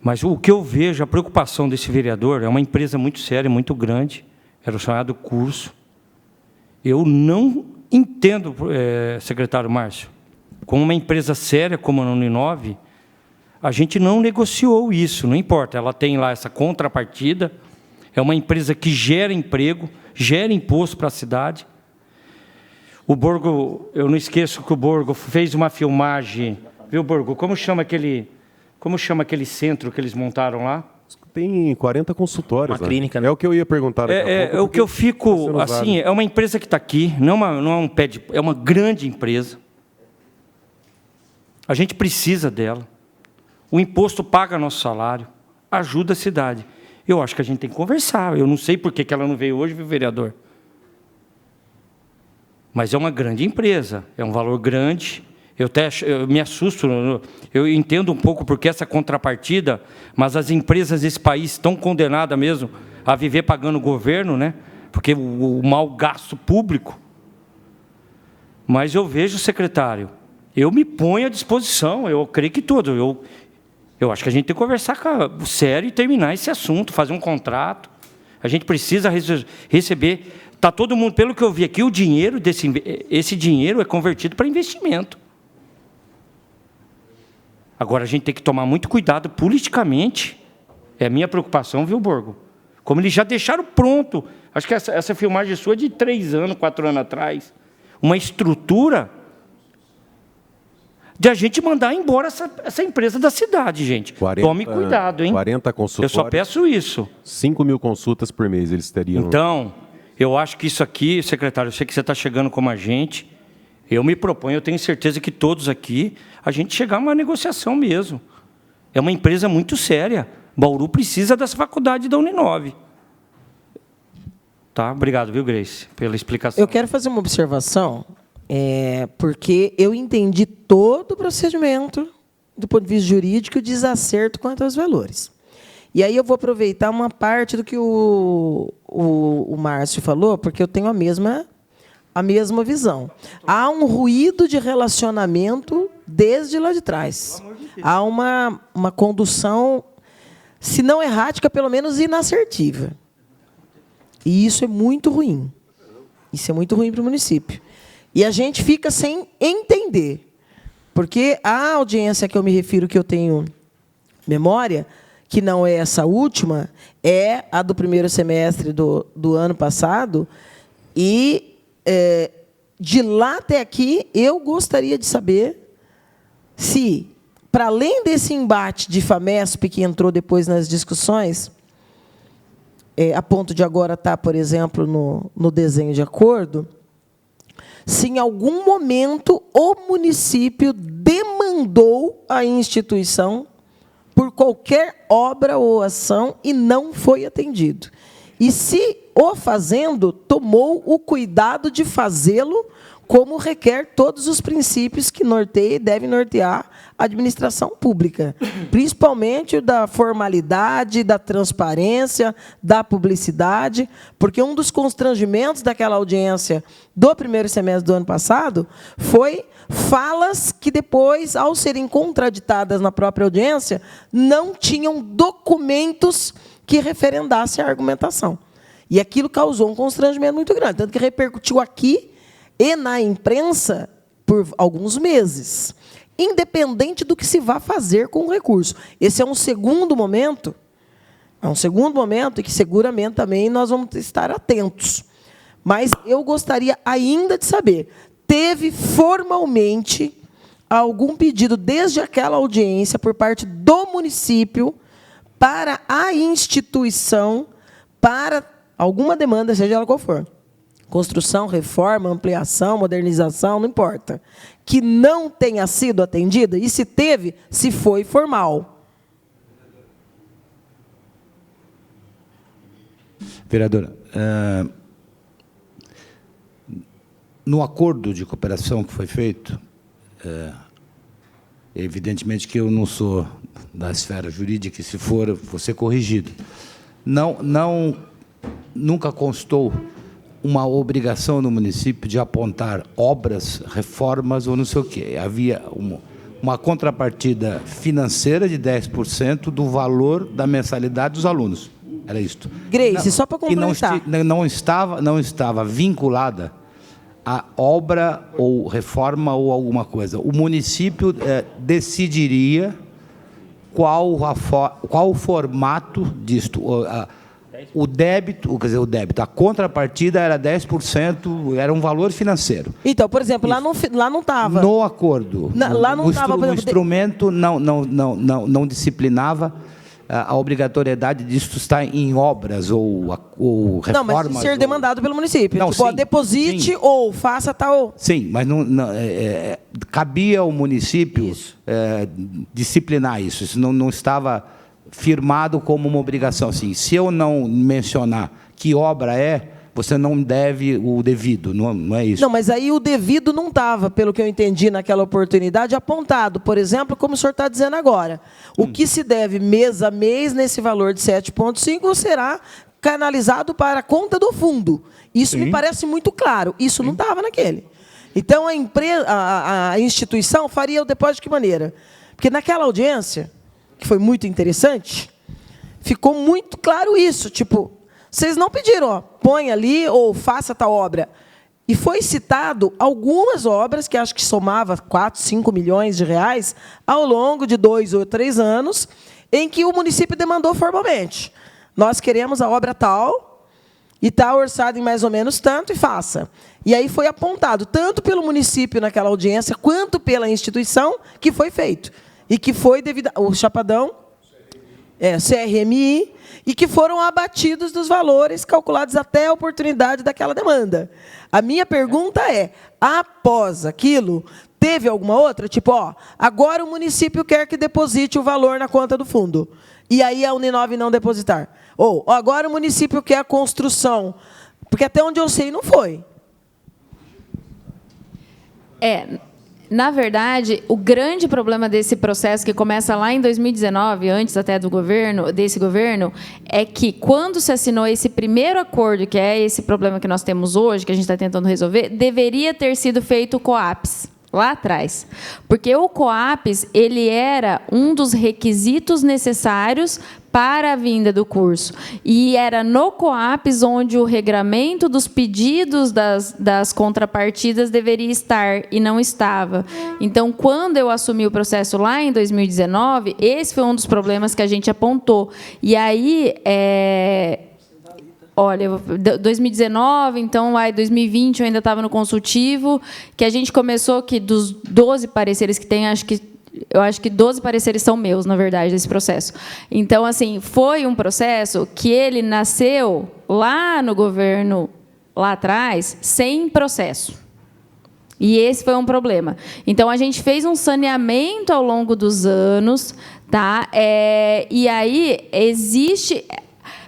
Mas o que eu vejo, a preocupação desse vereador, é uma empresa muito séria, muito grande, era o chamado curso. Eu não entendo, secretário Márcio, como uma empresa séria como a Uninove, a gente não negociou isso, não importa, ela tem lá essa contrapartida, é uma empresa que gera emprego, gera imposto para a cidade. O Borgo, eu não esqueço que o Borgo fez uma filmagem, viu, Borgo, como chama aquele centro que eles montaram lá? Tem 40 consultórios. Uma clínica, né? É o que eu ia perguntar daqui a pouco. É o que eu fico, assim, é uma empresa que está aqui, é uma grande empresa. A gente precisa dela. O imposto paga nosso salário, ajuda a cidade. Eu acho que a gente tem que conversar. Eu não sei por que ela não veio hoje, viu, vereador? Mas é uma grande empresa, é um valor grande. Eu me assusto, eu entendo um pouco porque essa contrapartida, mas as empresas desse país estão condenadas mesmo a viver pagando o governo, né? Porque o mau gasto público. Mas eu vejo, secretário, eu me ponho à disposição, eu creio que tudo. Eu acho que a gente tem que conversar sério e terminar esse assunto, fazer um contrato. A gente precisa receber. Está todo mundo, pelo que eu vi aqui, o dinheiro esse dinheiro é convertido para investimento. Agora, a gente tem que tomar muito cuidado politicamente. É a minha preocupação, viu, Borgo? Como eles já deixaram pronto. Acho que essa filmagem sua é de 3 anos, 4 anos atrás. Uma estrutura. de a gente mandar embora essa empresa da cidade, gente. 40, Tome cuidado, hein? 40 consultórios. Eu só peço isso. 5.000 consultas por mês eles teriam. Então, eu acho que isso aqui, secretário, eu sei que você está chegando como agente, eu me proponho, eu tenho certeza que todos aqui, a gente chegar a uma negociação mesmo. É uma empresa muito séria. Bauru precisa dessa faculdade da Uninove. Tá? Obrigado, viu, Grace, pela explicação. Eu quero fazer uma observação, porque eu entendi todo o procedimento do ponto de vista jurídico e o desacerto quanto aos valores. E aí eu vou aproveitar uma parte do que o Márcio falou, porque eu tenho a mesma visão. Há um ruído de relacionamento desde lá de trás. Há uma condução, se não errática, pelo menos inassertiva. E isso é muito ruim. Isso é muito ruim para o município. E a gente fica sem entender. Porque a audiência que eu me refiro, que eu tenho memória, que não é essa última, é a do primeiro semestre do ano passado. E, de lá até aqui, eu gostaria de saber se, para além desse embate de FAMESP, que entrou depois nas discussões, a ponto de agora estar, por exemplo, no desenho de acordo, se em algum momento o município demandou a instituição por qualquer obra ou ação e não foi atendido. E se o fazendo, tomou o cuidado de fazê-lo como requer todos os princípios que norteiam e devem nortear a administração pública, principalmente da formalidade, da transparência, da publicidade, porque um dos constrangimentos daquela audiência do primeiro semestre do ano passado foi falas que depois, ao serem contraditadas na própria audiência, não tinham documentos que referendassem a argumentação. E aquilo causou um constrangimento muito grande, tanto que repercutiu aqui e na imprensa por alguns meses, independente do que se vá fazer com o recurso. Esse é um segundo momento, em que seguramente também nós vamos estar atentos. Mas eu gostaria ainda de saber, teve formalmente algum pedido desde aquela audiência por parte do município para a instituição, para alguma demanda, seja ela qual for, construção, reforma, ampliação, modernização, não importa, que não tenha sido atendida, e se teve, se foi formal. Vereadora, no acordo de cooperação que foi feito, evidentemente que eu não sou da esfera jurídica, e se for, vou ser corrigido. Nunca constou uma obrigação no município de apontar obras, reformas ou não sei o quê. Havia uma contrapartida financeira de 10% do valor da mensalidade dos alunos. Era isto. Grace, só para complementar. Que não estava vinculada a obra ou reforma ou alguma coisa. O município decidiria qual o formato disto. O débito, a contrapartida era 10%, era um valor financeiro. Então, por exemplo, lá não estava. No acordo, lá não estava. O instrumento não disciplinava a obrigatoriedade disso estar em obras ou reformas. Não, mas ser demandado pelo município. Não, sim, deposite ou faça tal. Sim, mas cabia ao município disciplinar isso. Isso não estava firmado como uma obrigação. Assim, se eu não mencionar que obra você não deve o devido, não é isso? Não, mas aí o devido não estava, pelo que eu entendi naquela oportunidade, apontado, por exemplo, como o senhor está dizendo agora. O que se deve mês a mês, nesse valor de 7,5, será canalizado para a conta do fundo. Isso me parece muito claro. Isso não estava naquele. Então, a instituição faria o depósito de que maneira? Porque naquela audiência, que foi muito interessante, ficou muito claro isso, tipo, vocês não pediram, põe ali ou faça tal obra. E foi citado algumas obras, que acho que somava 4, 5 milhões de reais, ao longo de 2 ou 3 anos, em que o município demandou formalmente. Nós queremos a obra tal, E está orçado em mais ou menos tanto, e faça. E aí foi apontado, tanto pelo município naquela audiência, quanto pela instituição, que foi feito. E que foi devido ao Chapadão, CRMI, e que foram abatidos dos valores calculados até a oportunidade daquela demanda. A minha pergunta é, após aquilo, teve alguma outra? Tipo, agora o município quer que deposite o valor na conta do fundo. E aí a Uninove não depositar. Ou agora o município quer a construção. Porque até onde eu sei, não foi. Na verdade, o grande problema desse processo, que começa lá em 2019, antes até desse governo, é que quando se assinou esse primeiro acordo, que é esse problema que nós temos hoje, que a gente está tentando resolver, deveria ter sido feito o COAPS, lá atrás. Porque o COAPS, ele era um dos requisitos necessários para a vinda do curso. E era no COAPS onde o regramento dos pedidos das contrapartidas deveria estar, e não estava. Então, quando eu assumi o processo lá em 2019, esse foi um dos problemas que a gente apontou. E aí, olha, 2019, então, 2020 eu ainda estava no consultivo, que a gente começou que dos 12 pareceres que tem, eu acho que 12 pareceres são meus, na verdade, desse processo. Então, assim, foi um processo que ele nasceu lá no governo, lá atrás, sem processo. E esse foi um problema. Então, a gente fez um saneamento ao longo dos anos, tá? E aí existe...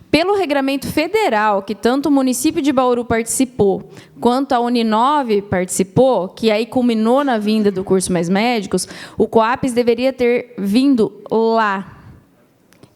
Pelo regramento federal, que tanto o município de Bauru participou, quanto a Uninove participou, que aí culminou na vinda do curso Mais Médicos, o COAPS deveria ter vindo lá.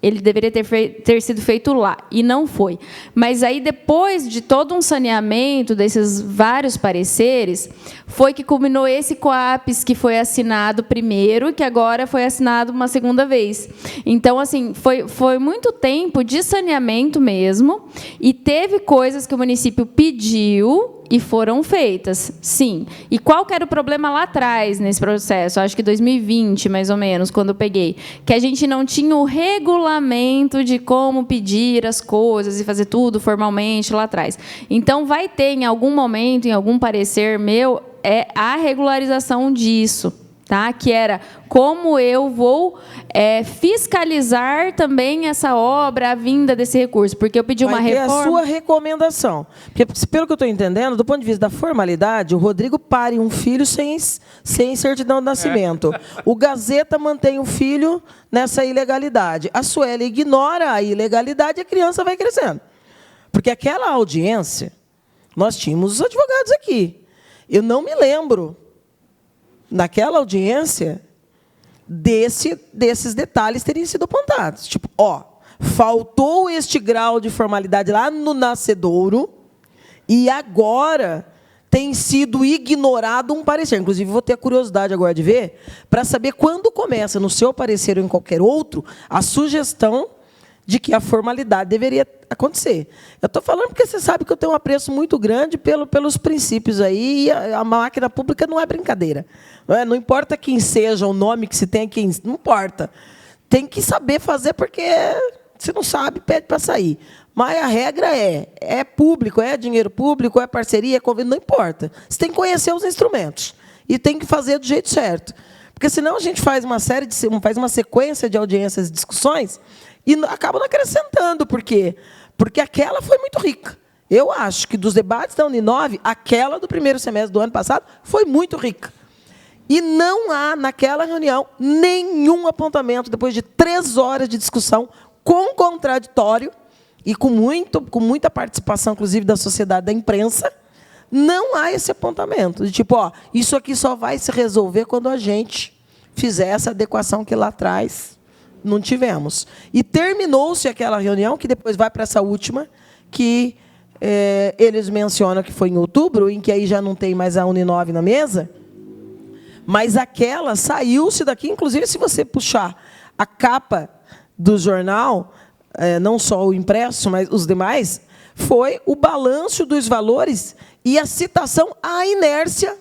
Ele deveria ter sido feito lá, e não foi. Mas aí, depois de todo um saneamento desses vários pareceres, foi que culminou esse COAPS, que foi assinado primeiro, que agora foi assinado uma segunda vez. Então, assim, foi muito tempo de saneamento mesmo, e teve coisas que o município pediu e foram feitas, sim. E qual que era o problema lá atrás, nesse processo? Acho que 2020, mais ou menos, quando eu peguei. Que a gente não tinha o regulamento de como pedir as coisas e fazer tudo formalmente lá atrás. Então, vai ter, em algum momento, em algum parecer meu, a regularização disso. Tá? Que era como eu vou fiscalizar também essa obra, a vinda desse recurso, porque eu pedi uma reforma... Vai ter a sua recomendação. Porque, pelo que eu estou entendendo, do ponto de vista da formalidade, o Rodrigo pare um filho sem certidão de nascimento. O Gazeta mantém o filho nessa ilegalidade. A Sueli ignora a ilegalidade e a criança vai crescendo. Porque aquela audiência, nós tínhamos os advogados aqui. Eu não me lembro... naquela audiência, desses detalhes terem sido apontados. Tipo, faltou este grau de formalidade lá no nascedouro e agora tem sido ignorado um parecer. Inclusive, vou ter a curiosidade agora de ver, para saber quando começa, no seu parecer ou em qualquer outro, a sugestão de que a formalidade deveria acontecer. Eu estou falando porque você sabe que eu tenho um apreço muito grande pelos princípios aí, e a máquina pública não é brincadeira. Não importa quem seja, o nome que se tem, não importa. Tem que saber fazer, porque se não sabe, pede para sair. Mas a regra é público, é dinheiro público, é parceria, não importa. Você tem que conhecer os instrumentos e tem que fazer do jeito certo. Porque senão a gente faz uma sequência de audiências e discussões e acaba não acrescentando. Por quê? Porque aquela foi muito rica. Eu acho que dos debates da Uninove, aquela do primeiro semestre do ano passado foi muito rica. E não há, naquela reunião, nenhum apontamento, depois de 3 horas de discussão, com contraditório, e com muita participação, inclusive, da sociedade, da imprensa, não há esse apontamento. De tipo, isso aqui só vai se resolver quando a gente fizer essa adequação que lá atrás não tivemos. E terminou-se aquela reunião, que depois vai para essa última, que eles mencionam que foi em outubro, em que aí já não tem mais a Uninove na mesa, mas aquela saiu-se daqui, inclusive, se você puxar a capa do jornal, não só o impresso, mas os demais, foi o balanço dos valores e a citação à inércia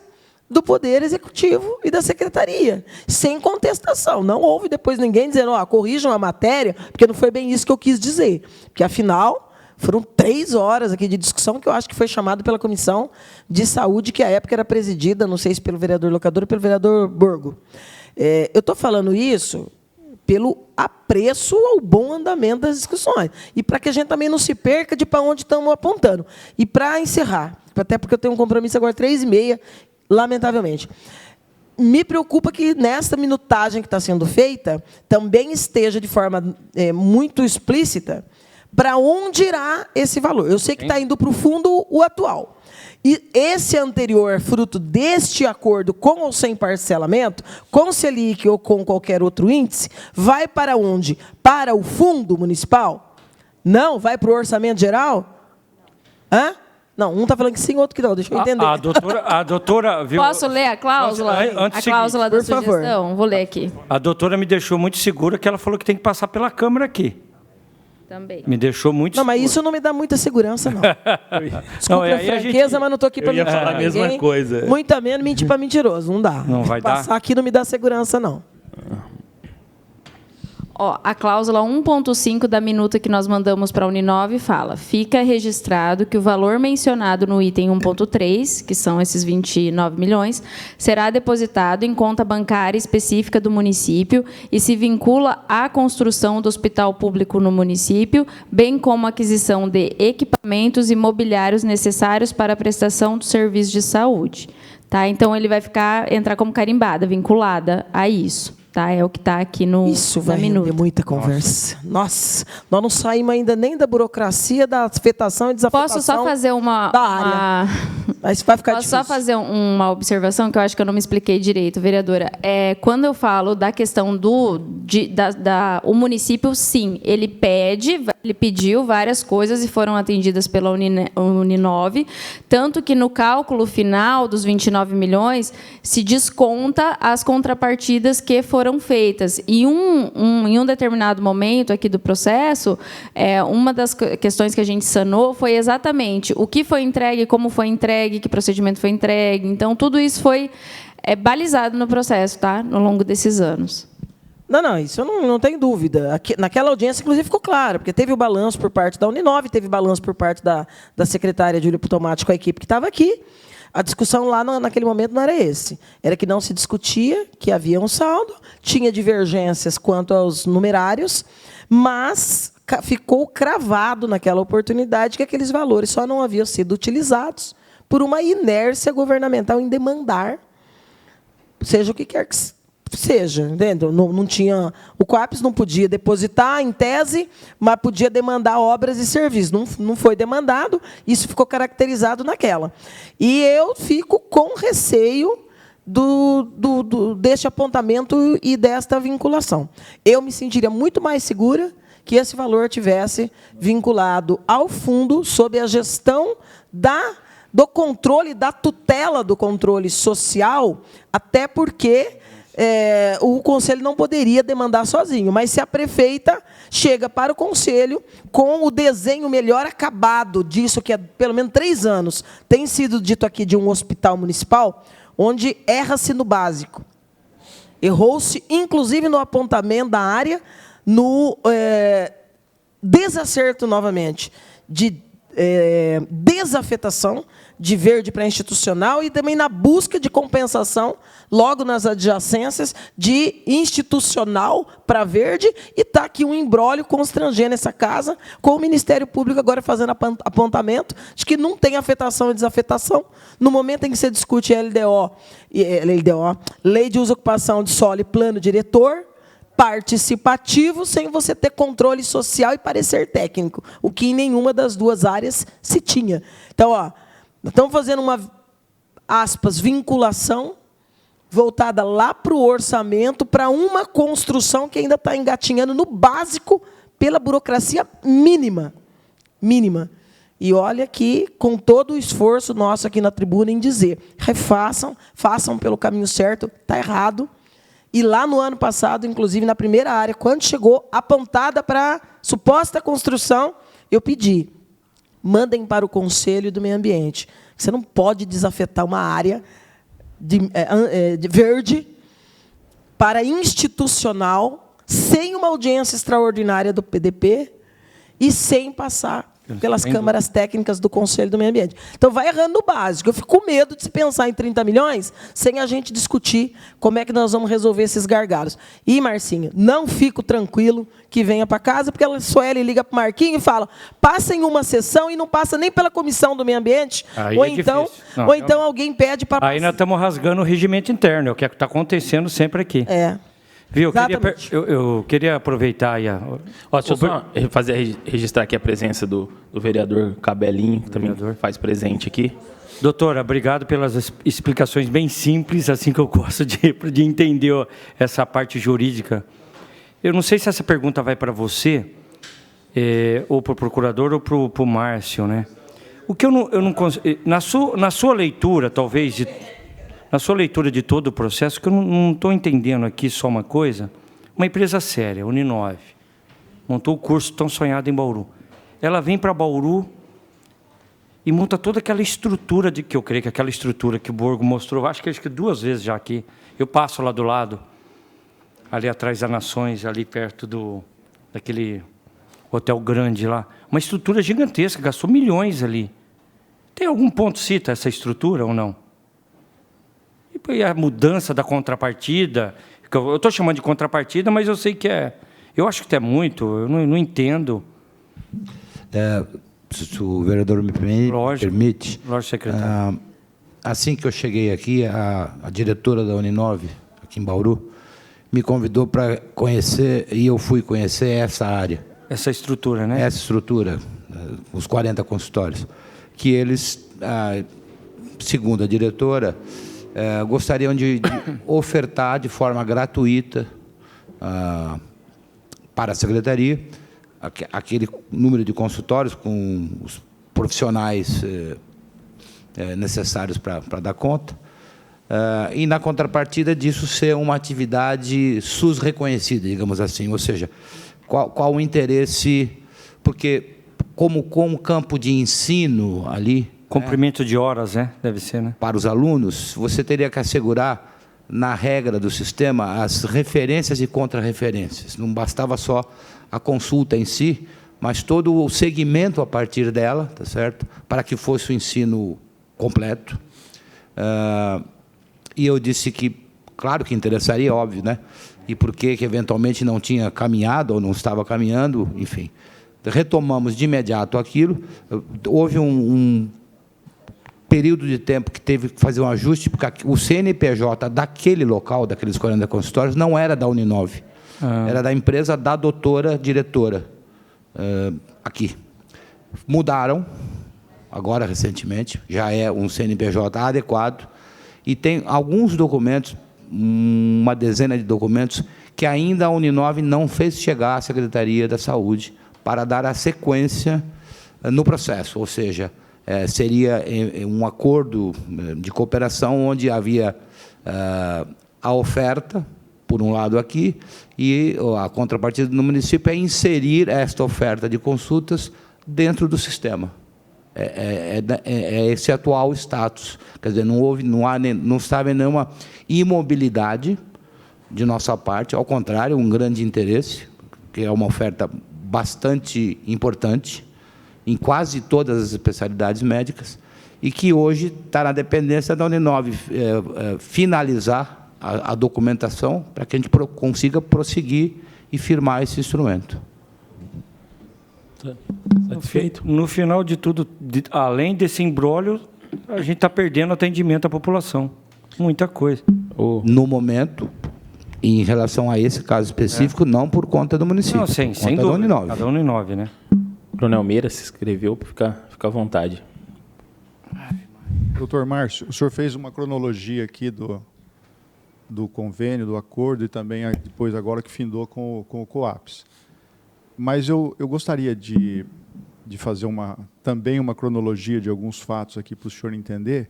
do Poder Executivo e da Secretaria, sem contestação. Não houve depois ninguém dizendo, corrijam a matéria, porque não foi bem isso que eu quis dizer. Porque, afinal, Foram 3 horas aqui de discussão que eu acho que foi chamado pela Comissão de Saúde, que à época era presidida, não sei se pelo vereador Locador ou pelo vereador Borgo. Eu estou falando isso pelo apreço ao bom andamento das discussões. E para que a gente também não se perca de para onde estamos apontando. E para encerrar, até porque eu tenho um compromisso agora 3h30, lamentavelmente. Me preocupa que, nesta minutagem que está sendo feita, também esteja de forma muito explícita para onde irá esse valor. Eu sei que está indo para o fundo o atual. E esse anterior, fruto deste acordo com ou sem parcelamento, com Selic ou com qualquer outro índice, vai para onde? Para o fundo municipal? Não? Vai para o orçamento geral? Hã? Não, um está falando que sim, outro que não. Deixa eu entender. A doutora viu... Posso ler a cláusula? A cláusula da sugestão? Vou ler aqui. A doutora me deixou muito segura que ela falou que tem que passar pela Câmara aqui. Também. Me deixou muito segura. Não, mas isso não me dá muita segurança, não. Desculpa a franqueza, mas não estou aqui para mentir. Eu ia falar a mesma coisa. Muito menos mentir para mentiroso. Não dá. Não vai dar? Passar aqui não me dá segurança, não. Ó, a cláusula 1.5 da minuta que nós mandamos para a Uninove fala: fica registrado que o valor mencionado no item 1.3, que são esses 29 milhões, será depositado em conta bancária específica do município e se vincula à construção do hospital público no município, bem como a aquisição de equipamentos e mobiliários necessários para a prestação do serviço de saúde. Tá? Então, ele vai entrar como carimbada, vinculada a isso. Tá, é o que está aqui no Isso vai render muita conversa. Nossa, nós não saímos ainda nem da burocracia, da afetação e desafetação. Posso só fazer da área. Mas vai ficar Posso difícil. só fazer uma observação que eu acho que eu não me expliquei direito, vereadora. Quando eu falo da questão o município, sim, ele pediu várias coisas e foram atendidas pela Uninove, tanto que no cálculo final dos 29 milhões se desconta as contrapartidas que foram feitas. E em um determinado momento aqui do processo, uma das questões que a gente sanou foi exatamente o que foi entregue, como foi entregue, que procedimento foi entregue. Então, tudo isso foi balizado no processo, tá? No longo desses anos. Não, isso eu não tenho dúvida. Naquela audiência, inclusive, ficou claro, porque teve o balanço por parte da Uninove, teve balanço por parte da secretária Júlia Putomati com a equipe que estava aqui. A discussão lá, naquele momento, não era esse. Era que não se discutia, que havia um saldo, tinha divergências quanto aos numerários, mas ficou cravado naquela oportunidade que aqueles valores só não haviam sido utilizados por uma inércia governamental em demandar, seja o que quer que seja, entendeu? Não tinha, o COAPS não podia depositar em tese, mas podia demandar obras e serviços. Não foi demandado, isso ficou caracterizado naquela. E eu fico com receio deste apontamento e desta vinculação. Eu me sentiria muito mais segura que esse valor tivesse vinculado ao fundo sob a gestão do controle, da tutela do controle social, até porque o Conselho não poderia demandar sozinho, mas se a prefeita chega para o Conselho com o desenho melhor acabado disso, que há pelo menos 3 anos tem sido dito aqui de um hospital municipal, onde erra-se no básico. Errou-se, inclusive, no apontamento da área, no desacerto, novamente, de desafetação de verde para institucional e também na busca de compensação, logo nas adjacências, de institucional para verde, e está aqui um imbróglio constrangendo essa casa, com o Ministério Público agora fazendo apontamento de que não tem afetação e desafetação. No momento em que você discute LDO, Lei de Uso e Ocupação de Solo e Plano Diretor, participativo, sem você ter controle social e parecer técnico, o que em nenhuma das duas áreas se tinha. Então, nós estamos fazendo uma, aspas, vinculação voltada lá para o orçamento, para uma construção que ainda está engatinhando no básico pela burocracia mínima. E olha que, com todo o esforço nosso aqui na tribuna em dizer, refaçam, façam pelo caminho certo, está errado. E lá no ano passado, inclusive na primeira área, quando chegou apontada para suposta construção, eu pedi, mandem para o Conselho do Meio Ambiente. Você não pode desafetar uma área de verde para institucional, sem uma audiência extraordinária do PDP e sem passar pelas câmaras técnicas do Conselho do Meio Ambiente. Então, vai errando no básico. Eu fico com medo de se pensar em 30 milhões sem a gente discutir como é que nós vamos resolver esses gargalos. E, Marcinho, não fico tranquilo que venha para casa, porque a Sueli liga para o Marquinho e fala, passa em uma sessão e não passa nem pela Comissão do Meio Ambiente, Aí ou, é então, difícil. ou então alguém pede para... Aí nós estamos rasgando o regimento interno, é o que está acontecendo sempre aqui. É. Viu? Exatamente. Eu queria aproveitar aí Deixa eu só registrar aqui a presença do vereador Cabelinho, que também faz presente aqui. Doutora, obrigado pelas explicações bem simples, assim que eu gosto de entender essa parte jurídica. Eu não sei se essa pergunta vai para você, ou para o procurador, ou para o Márcio, né? O que eu não consigo... Na sua leitura, talvez... Na sua leitura de todo o processo, que eu não estou entendendo aqui só uma coisa, uma empresa séria, Uninove, montou o curso tão sonhado em Bauru. Ela vem para Bauru e monta toda aquela estrutura, que eu creio que aquela estrutura que o Borgo mostrou, acho que 2 vezes já aqui. Eu passo lá do lado, ali atrás da Nações, ali perto daquele hotel grande lá. Uma estrutura gigantesca, gastou milhões ali. Tem algum ponto cita essa estrutura ou não? E a mudança da contrapartida, que eu estou chamando de contrapartida, mas eu sei que é... Eu acho que é muito, eu não entendo. Se o vereador me permite... Lógico, secretário. Assim que eu cheguei aqui, a diretora da Uninove, aqui em Bauru, me convidou para conhecer, e eu fui conhecer essa área. Essa estrutura, né? Essa estrutura, os 40 consultórios, que eles, segundo a diretora... gostariam de ofertar de forma gratuita para a Secretaria aquele número de consultórios com os profissionais necessários para dar conta, e, na contrapartida disso, ser uma atividade SUS reconhecida, digamos assim, ou seja, qual o interesse, porque como campo de ensino ali, Cumprimento de horas, né? Deve ser, né? para os alunos, você teria que assegurar, na regra do sistema, as referências e contrarreferências. Não bastava só a consulta em si, mas todo o segmento a partir dela, tá certo? Para que fosse o ensino completo. E eu disse que, claro que interessaria, óbvio, né? E por que eventualmente não tinha caminhado ou não estava caminhando, enfim. Retomamos de imediato aquilo. Houve um período de tempo que teve que fazer um ajuste, porque o CNPJ daquele local, daqueles 40 consultórios, não era da Uninove. Era da empresa da doutora diretora, aqui. Mudaram, agora recentemente, já é um CNPJ adequado, e tem alguns documentos, uma dezena de documentos, que ainda a Uninove não fez chegar à Secretaria da Saúde para dar a sequência no processo, ou seja, seria um acordo de cooperação onde havia a oferta, por um lado aqui, e a contrapartida do município é inserir esta oferta de consultas dentro do sistema. É esse atual status. Quer dizer, não estava nenhuma imobilidade de nossa parte, ao contrário, um grande interesse, que é uma oferta bastante importante, em quase todas as especialidades médicas, e que hoje está na dependência da Uninove finalizar a documentação para que a gente consiga prosseguir e firmar esse instrumento. Satisfeito? No final de tudo, além desse imbróglio, a gente está perdendo atendimento à população. Muita coisa. No momento, em relação a esse caso específico, não por conta do município, Não, sem por conta dúvida. da Uninove. A da Uninove, né? Coronel Meira se inscreveu, fica à vontade. Doutor Márcio, o senhor fez uma cronologia aqui do convênio, do acordo, e também depois agora que findou com o COAPS. Mas eu gostaria de fazer também uma cronologia de alguns fatos aqui para o senhor entender,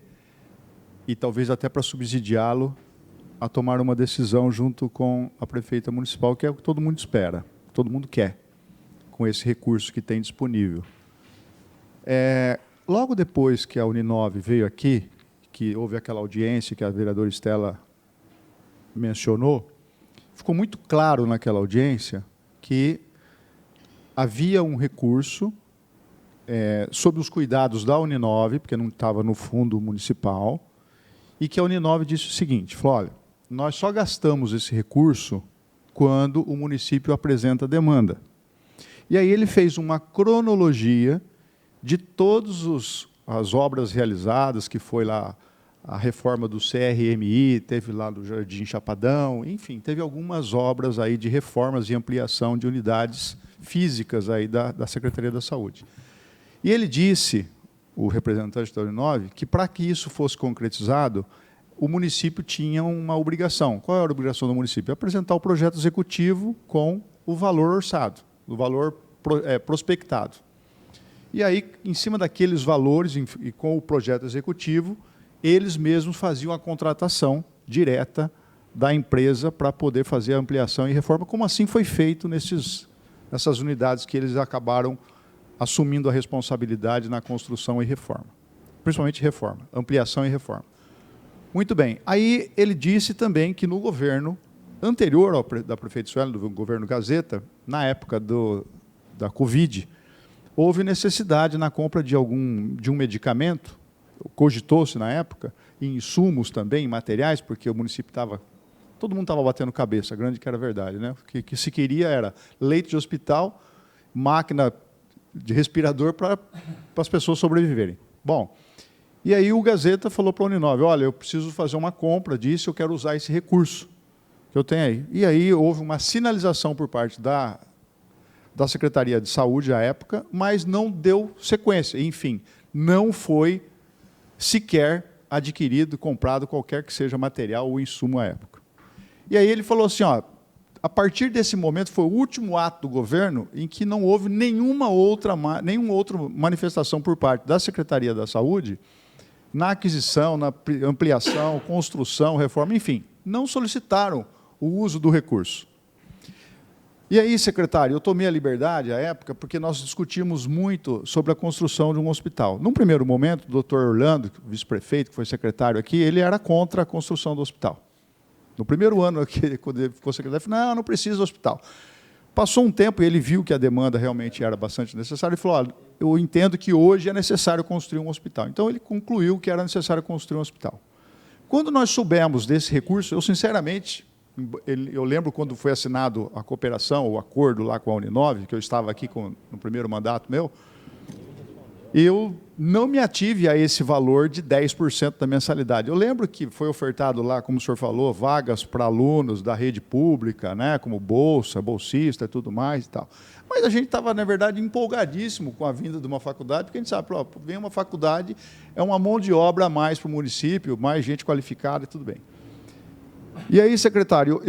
e talvez até para subsidiá-lo a tomar uma decisão junto com a prefeita municipal, que é o que todo mundo espera, todo mundo quer, com esse recurso que tem disponível. Logo depois que a Uninove veio aqui, que houve aquela audiência que a vereadora Estela mencionou, ficou muito claro naquela audiência que havia um recurso sob os cuidados da Uninove, porque não estava no fundo municipal, e que a Uninove disse o seguinte, falou, olha, nós só gastamos esse recurso quando o município apresenta demanda. E aí ele fez uma cronologia de todas as obras realizadas, que foi lá a reforma do CRMI, teve lá do Jardim Chapadão, enfim, teve algumas obras aí de reformas e ampliação de unidades físicas aí da Secretaria da Saúde. E ele disse, o representante da Uninove, que para que isso fosse concretizado, o município tinha uma obrigação. Qual era a obrigação do município? Apresentar o projeto executivo com o valor orçado, o valor prospectado. E aí, em cima daqueles valores e com o projeto executivo, eles mesmos faziam a contratação direta da empresa para poder fazer a ampliação e reforma, como assim foi feito nessas unidades que eles acabaram assumindo a responsabilidade na construção e reforma. Principalmente reforma, ampliação e reforma. Muito bem. Aí ele disse também que no governo anterior da prefeita Sueli, do governo Gazeta, na época da Covid, houve necessidade na compra de um medicamento, cogitou-se na época, em insumos também, em materiais, porque o município estava... Todo mundo estava batendo cabeça, grande que era a verdade, né? O que se queria era leite de hospital, máquina de respirador para as pessoas sobreviverem. Bom, e aí o Gazeta falou para a Uninove, olha, eu preciso fazer uma compra disso, eu quero usar esse recurso que eu tenho aí. E aí houve uma sinalização por parte da Secretaria de Saúde à época, mas não deu sequência. Enfim, não foi sequer adquirido, comprado qualquer que seja material ou insumo à época. E aí ele falou assim, ó, a partir desse momento foi o último ato do governo em que não houve nenhuma outra manifestação por parte da Secretaria da Saúde na aquisição, na ampliação, construção, reforma, enfim, não solicitaram o uso do recurso. E aí, secretário, eu tomei a liberdade, à época, porque nós discutimos muito sobre a construção de um hospital. Num primeiro momento, o doutor Orlando, vice-prefeito, que foi secretário aqui, ele era contra a construção do hospital. No primeiro ano, aqui, quando ele ficou secretário, ele falou, não precisa do hospital. Passou um tempo e ele viu que a demanda realmente era bastante necessária e falou, olha, eu entendo que hoje é necessário construir um hospital. Então, ele concluiu que era necessário construir um hospital. Quando nós soubemos desse recurso, eu, sinceramente... Eu lembro quando foi assinado a cooperação, o acordo lá com a Uninove, que eu estava aqui no primeiro mandato meu, eu não me ative a esse valor de 10% da mensalidade. Eu lembro que foi ofertado lá, como o senhor falou, vagas para alunos da rede pública, né, como bolsa, bolsista e tudo mais e tal. Mas a gente estava, na verdade, empolgadíssimo com a vinda de uma faculdade, porque a gente sabe, vem uma faculdade, é uma mão de obra a mais para o município, mais gente qualificada e tudo bem. E aí, secretário,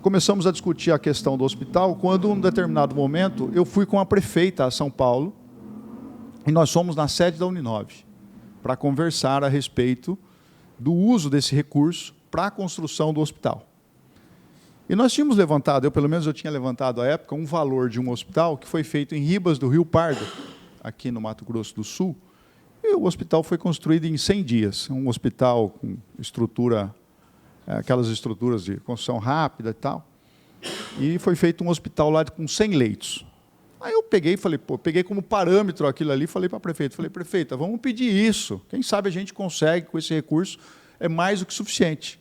começamos a discutir a questão do hospital, quando, em um determinado momento, eu fui com a prefeita a São Paulo, e nós fomos na sede da Uninove, para conversar a respeito do uso desse recurso para a construção do hospital. E nós tínhamos levantado, pelo menos eu tinha levantado à época, um valor de um hospital que foi feito em Ribas do Rio Pardo, aqui no Mato Grosso do Sul, e o hospital foi construído em 100 dias, um hospital com estrutura... aquelas estruturas de construção rápida e tal, e foi feito um hospital lá com 100 leitos. Aí eu peguei e falei, peguei como parâmetro aquilo ali, falei para a prefeita, prefeita, vamos pedir isso, quem sabe a gente consegue com esse recurso, é mais do que suficiente.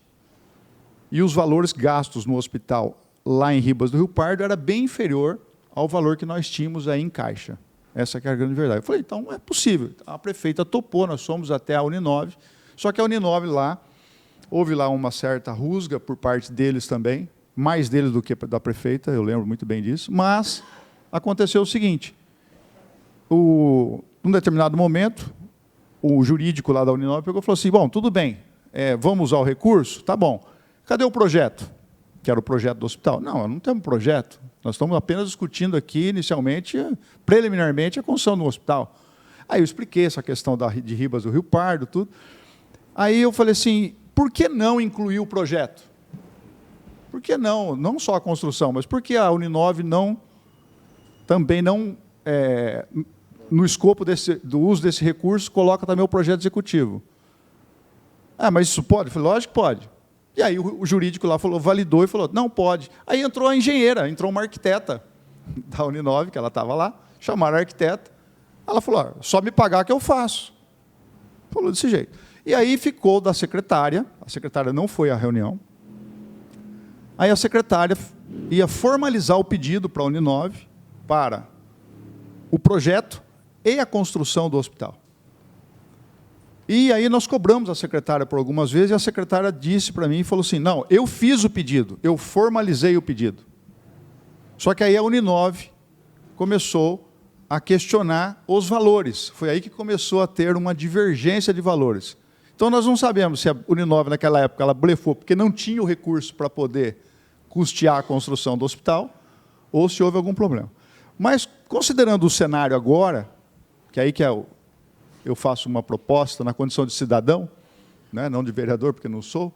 E os valores gastos no hospital lá em Ribas do Rio Pardo era bem inferior ao valor que nós tínhamos aí em caixa. Essa que é a grande verdade. Eu falei, então é possível. A prefeita topou, nós fomos até a Uninove, só que a Uninove lá, houve lá uma certa rusga por parte deles também, mais deles do que da prefeita, eu lembro muito bem disso, mas aconteceu o seguinte, num determinado momento, o jurídico lá da Uninove pegou e falou assim, bom, tudo bem, vamos usar o recurso? Tá bom. Cadê o projeto? Que era o projeto do hospital. Não temos projeto, nós estamos apenas discutindo aqui, inicialmente, preliminarmente, a construção do hospital. Aí eu expliquei essa questão de Ribas do Rio Pardo, tudo. Aí eu falei assim, por que não incluir o projeto? Por que não? Não só a construção, mas por que a Uninove também não, no escopo do uso desse recurso, coloca também o projeto executivo? Mas isso pode? Eu falei, lógico que pode. E aí o jurídico lá validou e falou, não pode. Aí entrou a engenheira, entrou uma arquiteta da Uninove, que ela estava lá, chamaram a arquiteta, Ela falou, só me pagar que eu faço. Falou desse jeito. E aí ficou da secretária, a secretária não foi à reunião, aí a secretária ia formalizar o pedido para a Uninove, para o projeto e a construção do hospital. E aí nós cobramos a secretária por algumas vezes, e a secretária disse para mim, falou assim, não, eu fiz o pedido, eu formalizei o pedido. Só que aí a Uninove começou a questionar os valores. Foi aí que começou a ter uma divergência de valores. Então nós não sabemos se a Uninove naquela época ela blefou, porque não tinha o recurso para poder custear a construção do hospital, ou se houve algum problema. Mas, considerando o cenário agora, que aí que eu faço uma proposta na condição de cidadão, né, não de vereador, porque não sou,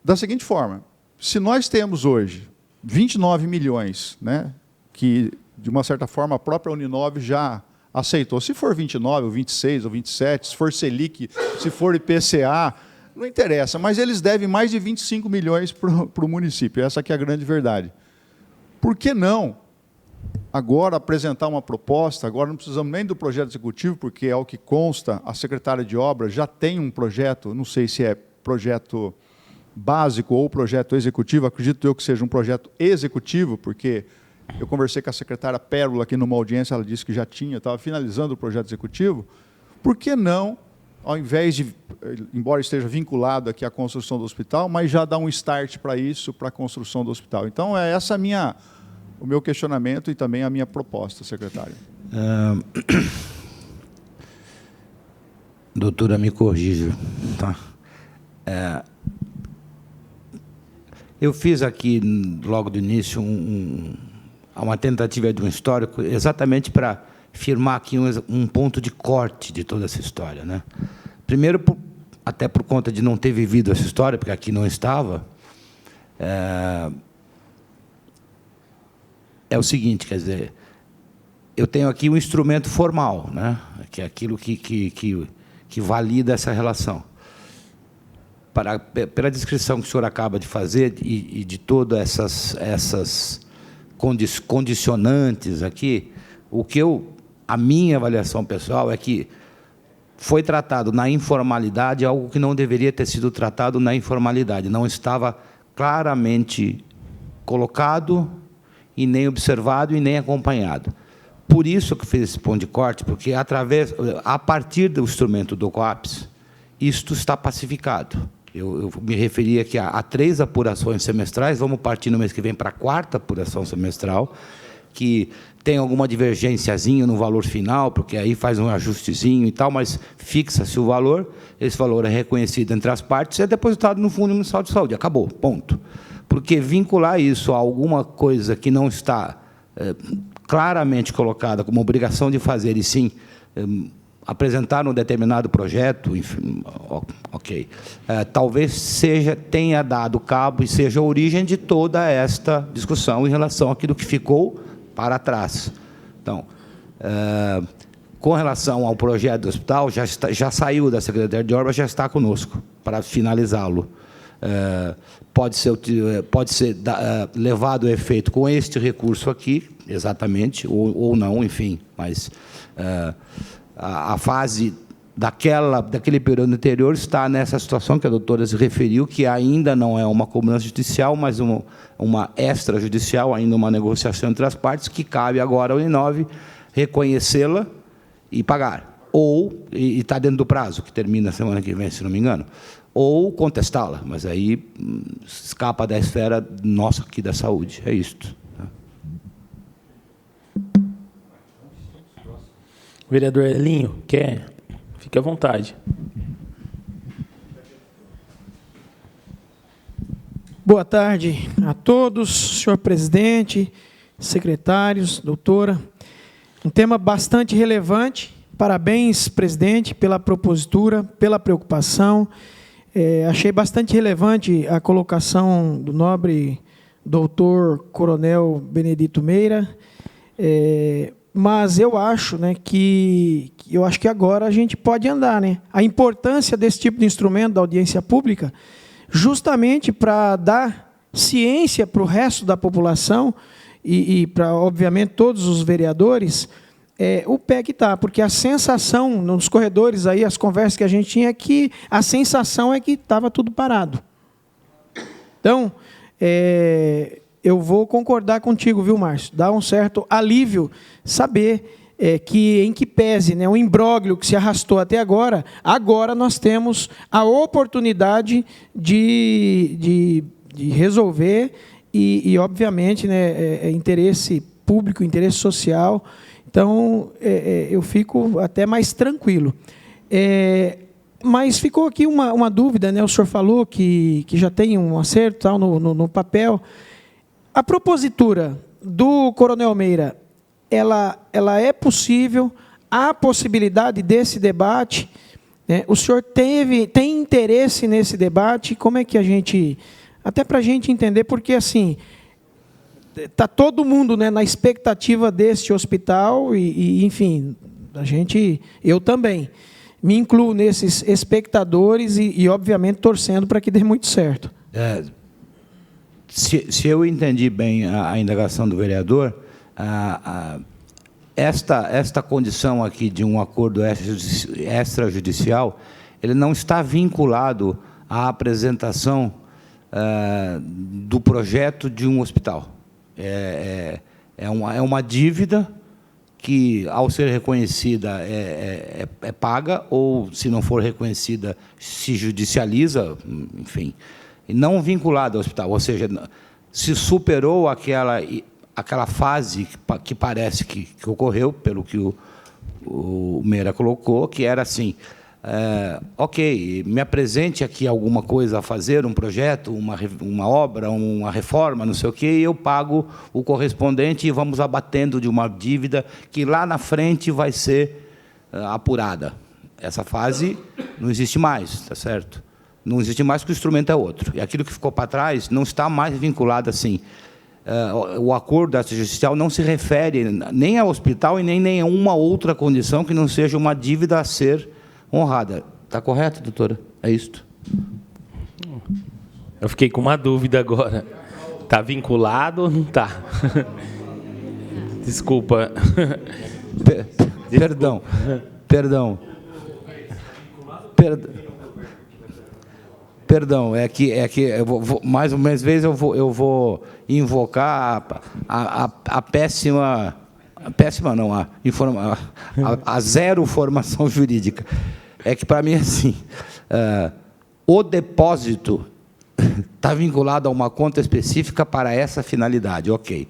da seguinte forma, se nós temos hoje 29 milhões, né, que, de uma certa forma, a própria Uninove já aceitou, se for 29, ou 26, ou 27, se for Selic, se for IPCA, não interessa, mas eles devem mais de 25 milhões para o município, essa aqui é a grande verdade. Por que não agora apresentar uma proposta? Agora não precisamos nem do projeto executivo, porque, ao que consta, a secretária de obras já tem um projeto, não sei se é projeto básico ou projeto executivo, acredito eu que seja um projeto executivo, porque eu conversei com a secretária Pérola aqui numa audiência, ela disse que já tinha, estava finalizando o projeto executivo. Por que não, ao invés de, embora esteja vinculado aqui à construção do hospital, mas já dar um start para isso, para a construção do hospital? Então, é essa o meu questionamento e também a minha proposta, secretário. Doutora, me corrija, tá? Eu fiz aqui, logo do início, uma tentativa de um histórico, exatamente para firmar aqui um ponto de corte de toda essa história, né? Primeiro, até por conta de não ter vivido essa história, porque aqui não estava, é o seguinte, quer dizer, eu tenho aqui um instrumento formal, né, que é aquilo que valida essa relação. Pela descrição que o senhor acaba de fazer e de todas essas condicionantes aqui, a minha avaliação pessoal é que foi tratado na informalidade algo que não deveria ter sido tratado na informalidade, não estava claramente colocado e nem observado e nem acompanhado. Por isso que fiz esse ponto de corte, porque a partir do instrumento do COAPS, isto está pacificado. Eu me referi aqui a 3 apurações semestrais, vamos partir no mês que vem para a 4ª apuração semestral, que tem alguma divergênciazinha no valor final, porque aí faz um ajustezinho e tal, mas fixa-se o valor, esse valor é reconhecido entre as partes e é depositado no Fundo Municipal de Saúde. Acabou, ponto. Porque vincular isso a alguma coisa que não está claramente colocada como obrigação de fazer, e sim apresentar um determinado projeto, enfim, ok, talvez tenha dado cabo e seja a origem de toda esta discussão em relação àquilo que ficou para trás. Então, com relação ao projeto do hospital, já saiu da Secretaria de Obras, já está conosco para finalizá-lo. Pode ser levado a efeito com este recurso aqui, exatamente, ou não, enfim, mas a fase daquele período anterior está nessa situação que a doutora se referiu, que ainda não é uma cobrança judicial, mas uma extrajudicial, ainda uma negociação entre as partes, que cabe agora ao Uninove reconhecê-la e pagar. E está dentro do prazo, que termina a semana que vem, se não me engano, ou contestá-la, mas aí escapa da esfera nossa aqui da saúde. É isto. Vereador Elinho, quer? Fique à vontade. Boa tarde a todos, senhor presidente, secretários, doutora. Um tema bastante relevante. Parabéns, presidente, pela propositura, pela preocupação. Achei bastante relevante a colocação do nobre doutor Coronel Benedito Meira, mas eu acho, né, que agora a gente pode andar, né? A importância desse tipo de instrumento da audiência pública, justamente para dar ciência para o resto da população e para, obviamente, todos os vereadores, o pé que está, porque a sensação nos corredores, aí, as conversas que a gente tinha, é que a sensação é que estava tudo parado. Então, eu vou concordar contigo, viu, Márcio? Dá um certo alívio saber que, em que pese, né, o imbróglio que se arrastou até agora, agora nós temos a oportunidade de resolver e obviamente, né, interesse público, interesse social. Então, eu fico até mais tranquilo. Mas ficou aqui uma dúvida, né? O senhor falou que já tem um acerto tal, no papel. A propositura do Coronel Meira, ela é possível? Há possibilidade desse debate? Né? O senhor tem interesse nesse debate? Como é que a gente... Até para a gente entender, porque, assim, está todo mundo, né, na expectativa deste hospital e, enfim, eu também me incluo nesses espectadores e obviamente, torcendo para que dê muito certo. Se eu entendi bem a indagação do vereador, esta condição aqui de um acordo extrajudicial, ele não está vinculado à apresentação do projeto de um hospital. É uma dívida que, ao ser reconhecida, é paga, ou, se não for reconhecida, se judicializa, enfim, e não vinculada ao hospital. Ou seja, se superou aquela fase que parece que ocorreu, pelo que o Meira colocou, que era assim... ok, me apresente aqui alguma coisa a fazer, um projeto, uma obra, uma reforma, não sei o quê, e eu pago o correspondente e vamos abatendo de uma dívida que lá na frente vai ser apurada. Essa fase não existe mais, tá certo? Não existe mais porque o instrumento é outro. E aquilo que ficou para trás não está mais vinculado assim. O acordo extrajudicial não se refere nem ao hospital e nem a nenhuma outra condição que não seja uma dívida a ser honrada. Está correto, doutora? É isto? Eu fiquei com uma dúvida agora. Está vinculado ou não está? Desculpa. Perdão, é que eu vou, mais uma vez eu vou invocar a péssima... Péssima não, a zero formação jurídica. É que, para mim, assim, o depósito está vinculado a uma conta específica para essa finalidade. Ok,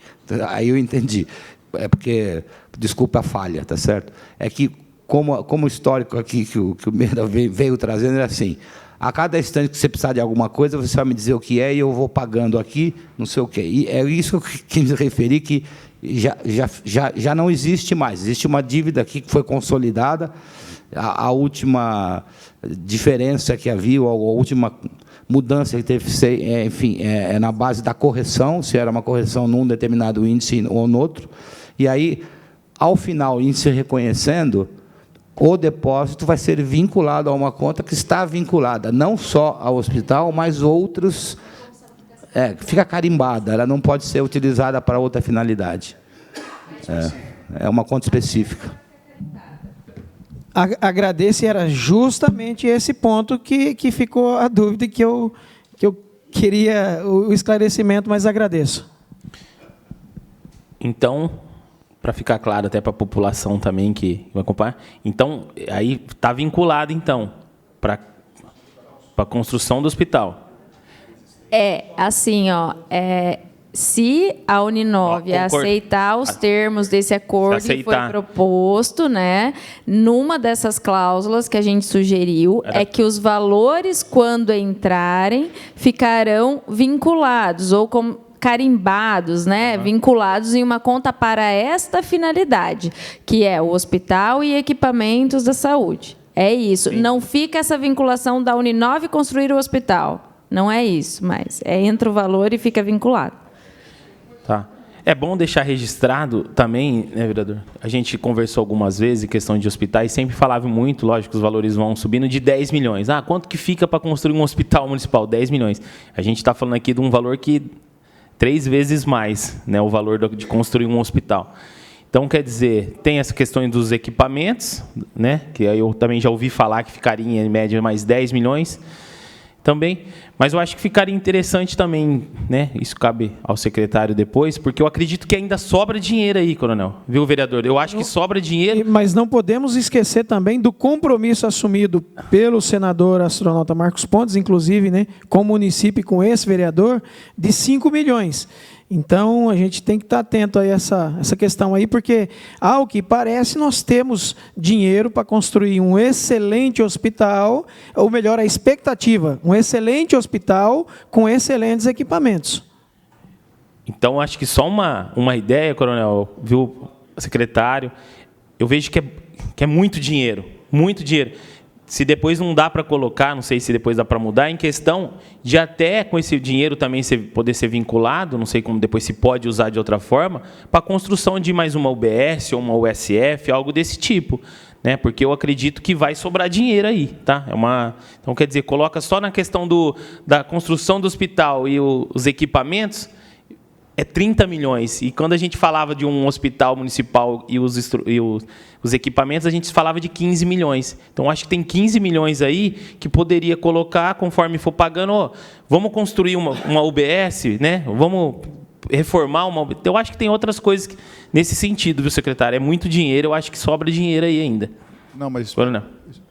aí eu entendi. É porque, desculpa a falha, tá certo? É que, como histórico aqui que o Meira veio trazendo, é assim, a cada instante que você precisar de alguma coisa, você vai me dizer o que é e eu vou pagando aqui, não sei o quê. E é isso que eu quis me referir, que já não existe mais. Existe uma dívida aqui que foi consolidada. A última diferença que havia, a última mudança que teve, enfim, é na base da correção, se era uma correção num determinado índice ou no outro. E aí, ao final, o índice reconhecendo, o depósito vai ser vinculado a uma conta que está vinculada não só ao hospital, mas outros... fica carimbada, ela não pode ser utilizada para outra finalidade. É uma conta específica. Agradeço, e era justamente esse ponto que ficou a dúvida, que eu queria o esclarecimento, mas agradeço. Então, para ficar claro até para a população também que vai acompanhar, então, aí está vinculado, então, para a construção do hospital. Assim, se a Uninove aceitar os termos desse acordo que foi proposto, né, numa dessas cláusulas que a gente sugeriu, é que os valores, quando entrarem, ficarão vinculados ou carimbados, né, vinculados em uma conta para esta finalidade, que é o hospital e equipamentos da saúde. É isso. Sim. Não fica essa vinculação da Uninove construir o hospital. Não é isso, mas entra o valor e fica vinculado. Tá. É bom deixar registrado também, né, vereador? A gente conversou algumas vezes em questão de hospitais, sempre falava muito, lógico, que os valores vão subindo, de 10 milhões. Quanto que fica para construir um hospital municipal? 10 milhões. A gente está falando aqui de um valor que 3 vezes mais, né, o valor de construir um hospital. Então, quer dizer, tem essa questão dos equipamentos, né? Que eu também já ouvi falar que ficaria em média mais 10 milhões também. Mas eu acho que ficaria interessante também, né? Isso cabe ao secretário depois, porque eu acredito que ainda sobra dinheiro aí, coronel. Viu, vereador? Eu acho que sobra dinheiro. Mas não podemos esquecer também do compromisso assumido pelo senador astronauta Marcos Pontes, inclusive, né, com o município e com esse vereador, de 5 milhões. Então, a gente tem que estar atento a essa questão aí, porque, ao que parece, nós temos dinheiro para construir um excelente hospital, ou melhor, a expectativa, um excelente hospital com excelentes equipamentos. Então, acho que só uma ideia, coronel, viu, secretário, eu vejo que é muito dinheiro, muito dinheiro. Se depois não dá para colocar, não sei se depois dá para mudar, em questão de até com esse dinheiro também poder ser vinculado, não sei como depois se pode usar de outra forma, para a construção de mais uma UBS ou uma USF, algo desse tipo, né? Porque eu acredito que vai sobrar dinheiro aí, tá? Então, quer dizer, coloca só na questão da construção do hospital e os equipamentos, é 30 milhões. E quando a gente falava de um hospital municipal e os equipamentos, a gente falava de 15 milhões. Então, acho que tem 15 milhões aí que poderia colocar, conforme for pagando, vamos construir uma UBS, né? Vamos reformar uma UBS. Eu acho que tem outras coisas nesse sentido, viu, secretário? É muito dinheiro, eu acho que sobra dinheiro aí ainda. Não, mas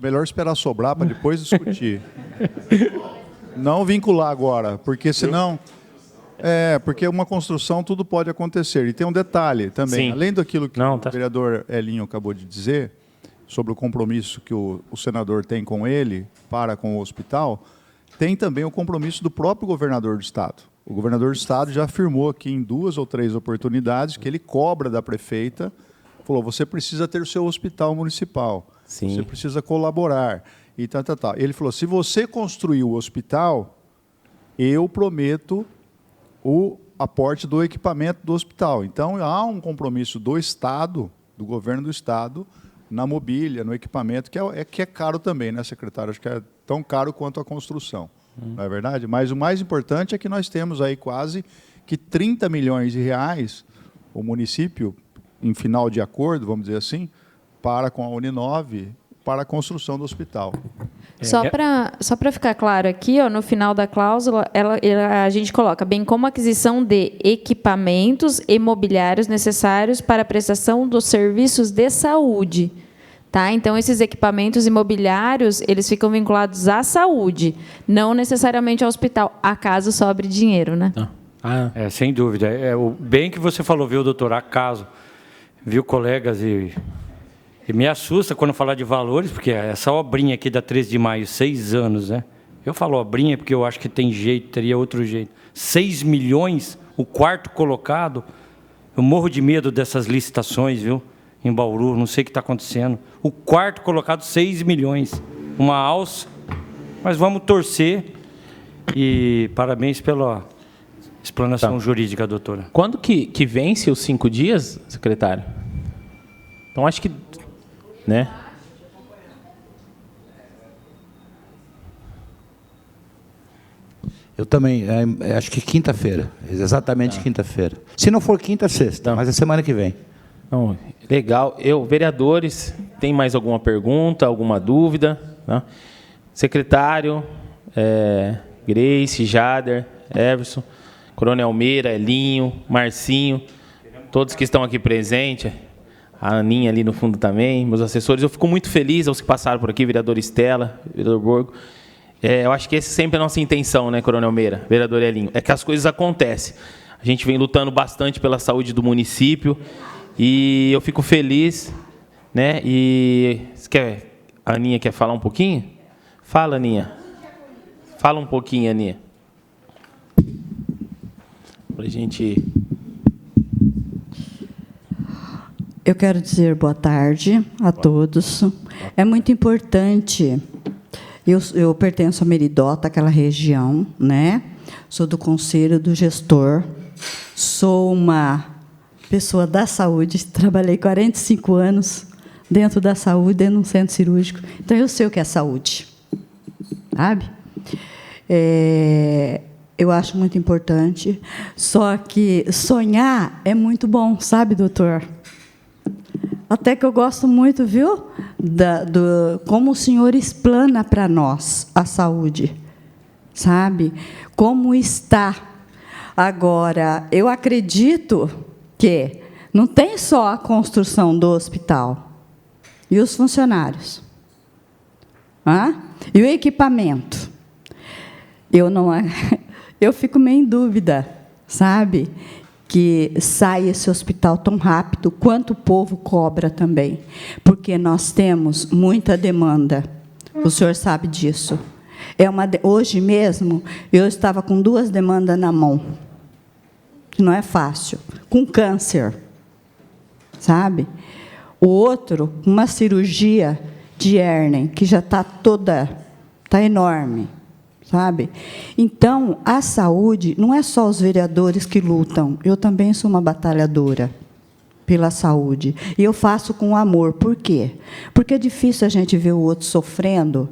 melhor esperar sobrar para depois discutir. Não vincular agora, porque senão... porque uma construção tudo pode acontecer. E tem um detalhe também, Sim. além daquilo que o vereador Elinho acabou de dizer, sobre o compromisso que o senador tem com ele, com o hospital, tem também o compromisso do próprio governador do Estado. O governador do Estado já afirmou aqui em 2 ou 3 oportunidades que ele cobra da prefeita, falou, você precisa ter o seu hospital municipal, Sim. Você precisa colaborar. E tal. Ele falou, se você construir o hospital, eu prometo o aporte do equipamento do hospital. Então, há um compromisso do Estado, do governo do Estado, na mobília, no equipamento, que é caro também, né, secretário? Acho que é tão caro quanto a construção, não é verdade? Mas o mais importante é que nós temos aí quase que 30 milhões de reais, o município, em final de acordo, vamos dizer assim, para com a Uninove, para a construção do hospital. Só para ficar claro aqui, no final da cláusula, a gente coloca, bem como aquisição de equipamentos e mobiliários necessários para a prestação dos serviços de saúde. Tá? Então, esses equipamentos imobiliários, eles ficam vinculados à saúde, não necessariamente ao hospital, acaso sobre dinheiro, né? Sem dúvida. O bem que você falou, viu, doutor, acaso, viu, colegas, e me assusta quando falar de valores, porque essa obrinha aqui da 13 de maio, 6 anos, né? Eu falo obrinha porque eu acho que tem jeito, teria outro jeito. 6 milhões, o quarto colocado. Eu morro de medo dessas licitações, viu? Em Bauru, não sei o que está acontecendo. O quarto colocado, 6 milhões. Uma alça. Mas vamos torcer. E parabéns pela explanação jurídica, doutora. Quando que vence os 5 dias, secretário? Então, acho que... né? Eu também, acho que quinta-feira, exatamente quinta-feira. Se não for quinta, sexta, mas é semana que vem. Não, legal. Vereadores, tem mais alguma pergunta, alguma dúvida? Não? Secretário, Grace, Jader, Everson, Coronel Meira, Elinho, Marcinho, todos que estão aqui presentes, a Aninha ali no fundo também, meus assessores. Eu fico muito feliz aos que passaram por aqui, vereador Estela, vereador Borgo. Eu acho que essa é sempre a nossa intenção, né, Coronel Meira, vereador Elinho, é que as coisas acontecem. A gente vem lutando bastante pela saúde do município e eu fico feliz, né? E a Aninha quer falar um pouquinho? Fala, Aninha. Fala um pouquinho, Aninha. Para a gente... Eu quero dizer boa tarde a todos. É muito importante. Eu pertenço a Meridota, aquela região, né? Sou do conselho do gestor. Sou uma pessoa da saúde. Trabalhei 45 anos dentro da saúde, dentro de um centro cirúrgico. Então, eu sei o que é saúde. Sabe? Eu acho muito importante. Só que sonhar é muito bom, sabe, doutor? Até que eu gosto muito, viu? Como o senhor explana para nós a saúde, sabe? Como está. Agora, eu acredito que não tem só a construção do hospital e os funcionários, e o equipamento. Eu fico meio em dúvida, sabe? Que sai esse hospital tão rápido, quanto o povo cobra também, porque nós temos muita demanda. O senhor sabe disso. Hoje mesmo, eu estava com 2 demandas na mão, que não é fácil, com câncer, sabe? O outro, uma cirurgia de hérnia, que já está enorme, sabe? Então, a saúde não é só os vereadores que lutam. Eu também sou uma batalhadora pela saúde. E eu faço com amor. Por quê? Porque é difícil a gente ver o outro sofrendo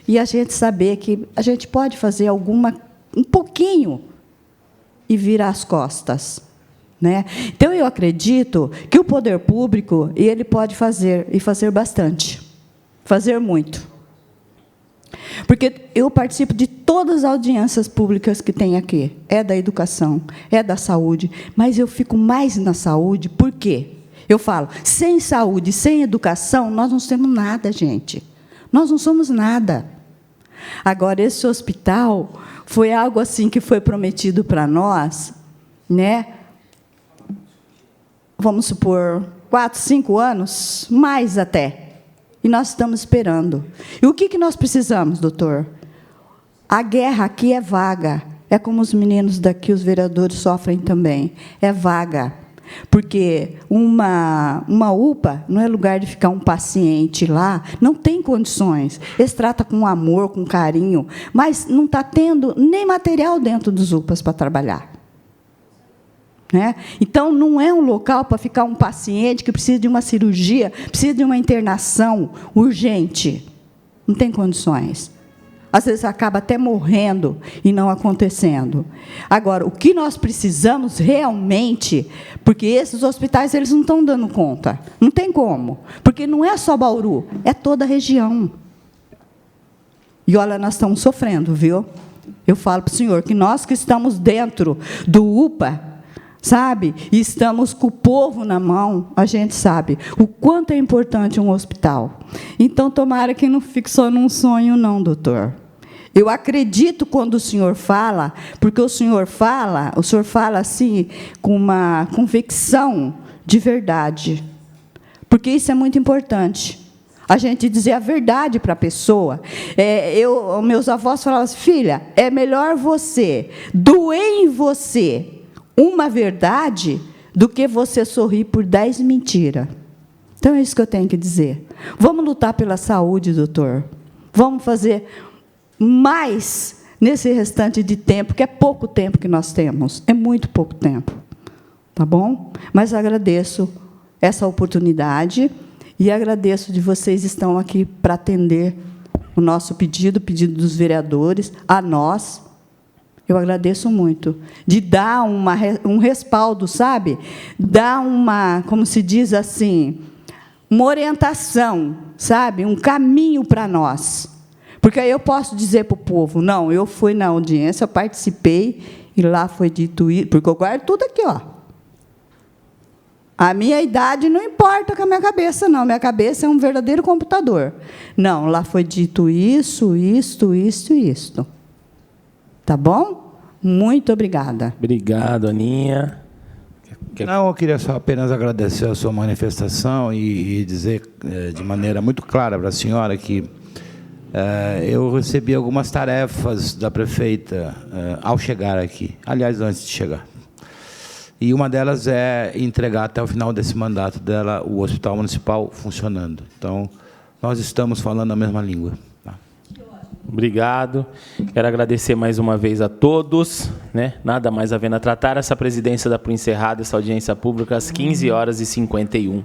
e a gente saber que a gente pode fazer um pouquinho e virar as costas, né? Então, eu acredito que o poder público, ele pode fazer, e fazer bastante, fazer muito. Porque eu participo de todas as audiências públicas que tem aqui. É da educação, é da saúde, mas eu fico mais na saúde, por quê? Eu falo, sem saúde, sem educação, nós não temos nada, gente. Nós não somos nada. Agora, esse hospital foi algo assim que foi prometido para nós, né? Vamos supor, 4, 5 anos, mais até. E nós estamos esperando. E o que nós precisamos, doutor? A guerra aqui é vaga. É como os meninos daqui, os vereadores, sofrem também. É vaga. Porque uma UPA não é lugar de ficar um paciente lá, não tem condições. Eles tratam com amor, com carinho, mas não está tendo nem material dentro dos UPAs para trabalhar. Né? Então, não é um local para ficar um paciente que precisa de uma cirurgia, precisa de uma internação urgente. Não tem condições. Às vezes, acaba até morrendo e não acontecendo. Agora, o que nós precisamos realmente, porque esses hospitais eles não estão dando conta, não tem como, porque não é só Bauru, é toda a região. E, olha, nós estamos sofrendo, viu? Eu falo para o senhor que nós que estamos dentro do UPA, sabe? E estamos com o povo na mão, a gente sabe o quanto é importante um hospital. Então, tomara que não fique só num sonho, não, doutor. Eu acredito quando o senhor fala, porque o senhor fala assim, com uma convicção de verdade. Porque isso é muito importante. A gente dizer a verdade para a pessoa. Meus avós falavam assim, filha, é melhor você doer em você uma verdade do que você sorrir por 10 mentiras. Então, é isso que eu tenho que dizer. Vamos lutar pela saúde, doutor. Vamos fazer mais nesse restante de tempo, que é pouco tempo que nós temos. É muito pouco tempo. Tá bom? Mas agradeço essa oportunidade e agradeço de vocês estão aqui para atender o nosso pedido, o pedido dos vereadores, a nós. Eu agradeço muito, de dar um respaldo, sabe? Dar como se diz assim, uma orientação, sabe? Um caminho para nós. Porque aí eu posso dizer para o povo, não, eu fui na audiência, eu participei, e lá foi dito isso, porque eu guardo tudo aqui, ó. A minha idade não importa com a minha cabeça, não. Minha cabeça é um verdadeiro computador. Não, lá foi dito isso, isto, isto e isto. Tá bom? Muito obrigada. Obrigado, Aninha. Não, eu queria só apenas agradecer a sua manifestação e dizer de maneira muito clara para a senhora que eu recebi algumas tarefas da prefeita ao chegar aqui, aliás, antes de chegar. E uma delas é entregar até o final desse mandato dela o Hospital Municipal funcionando. Então, nós estamos falando a mesma língua. Obrigado. Quero agradecer mais uma vez a todos. Né? Nada mais havendo a tratar. Essa presidência dá por encerrada essa audiência pública às 15h51.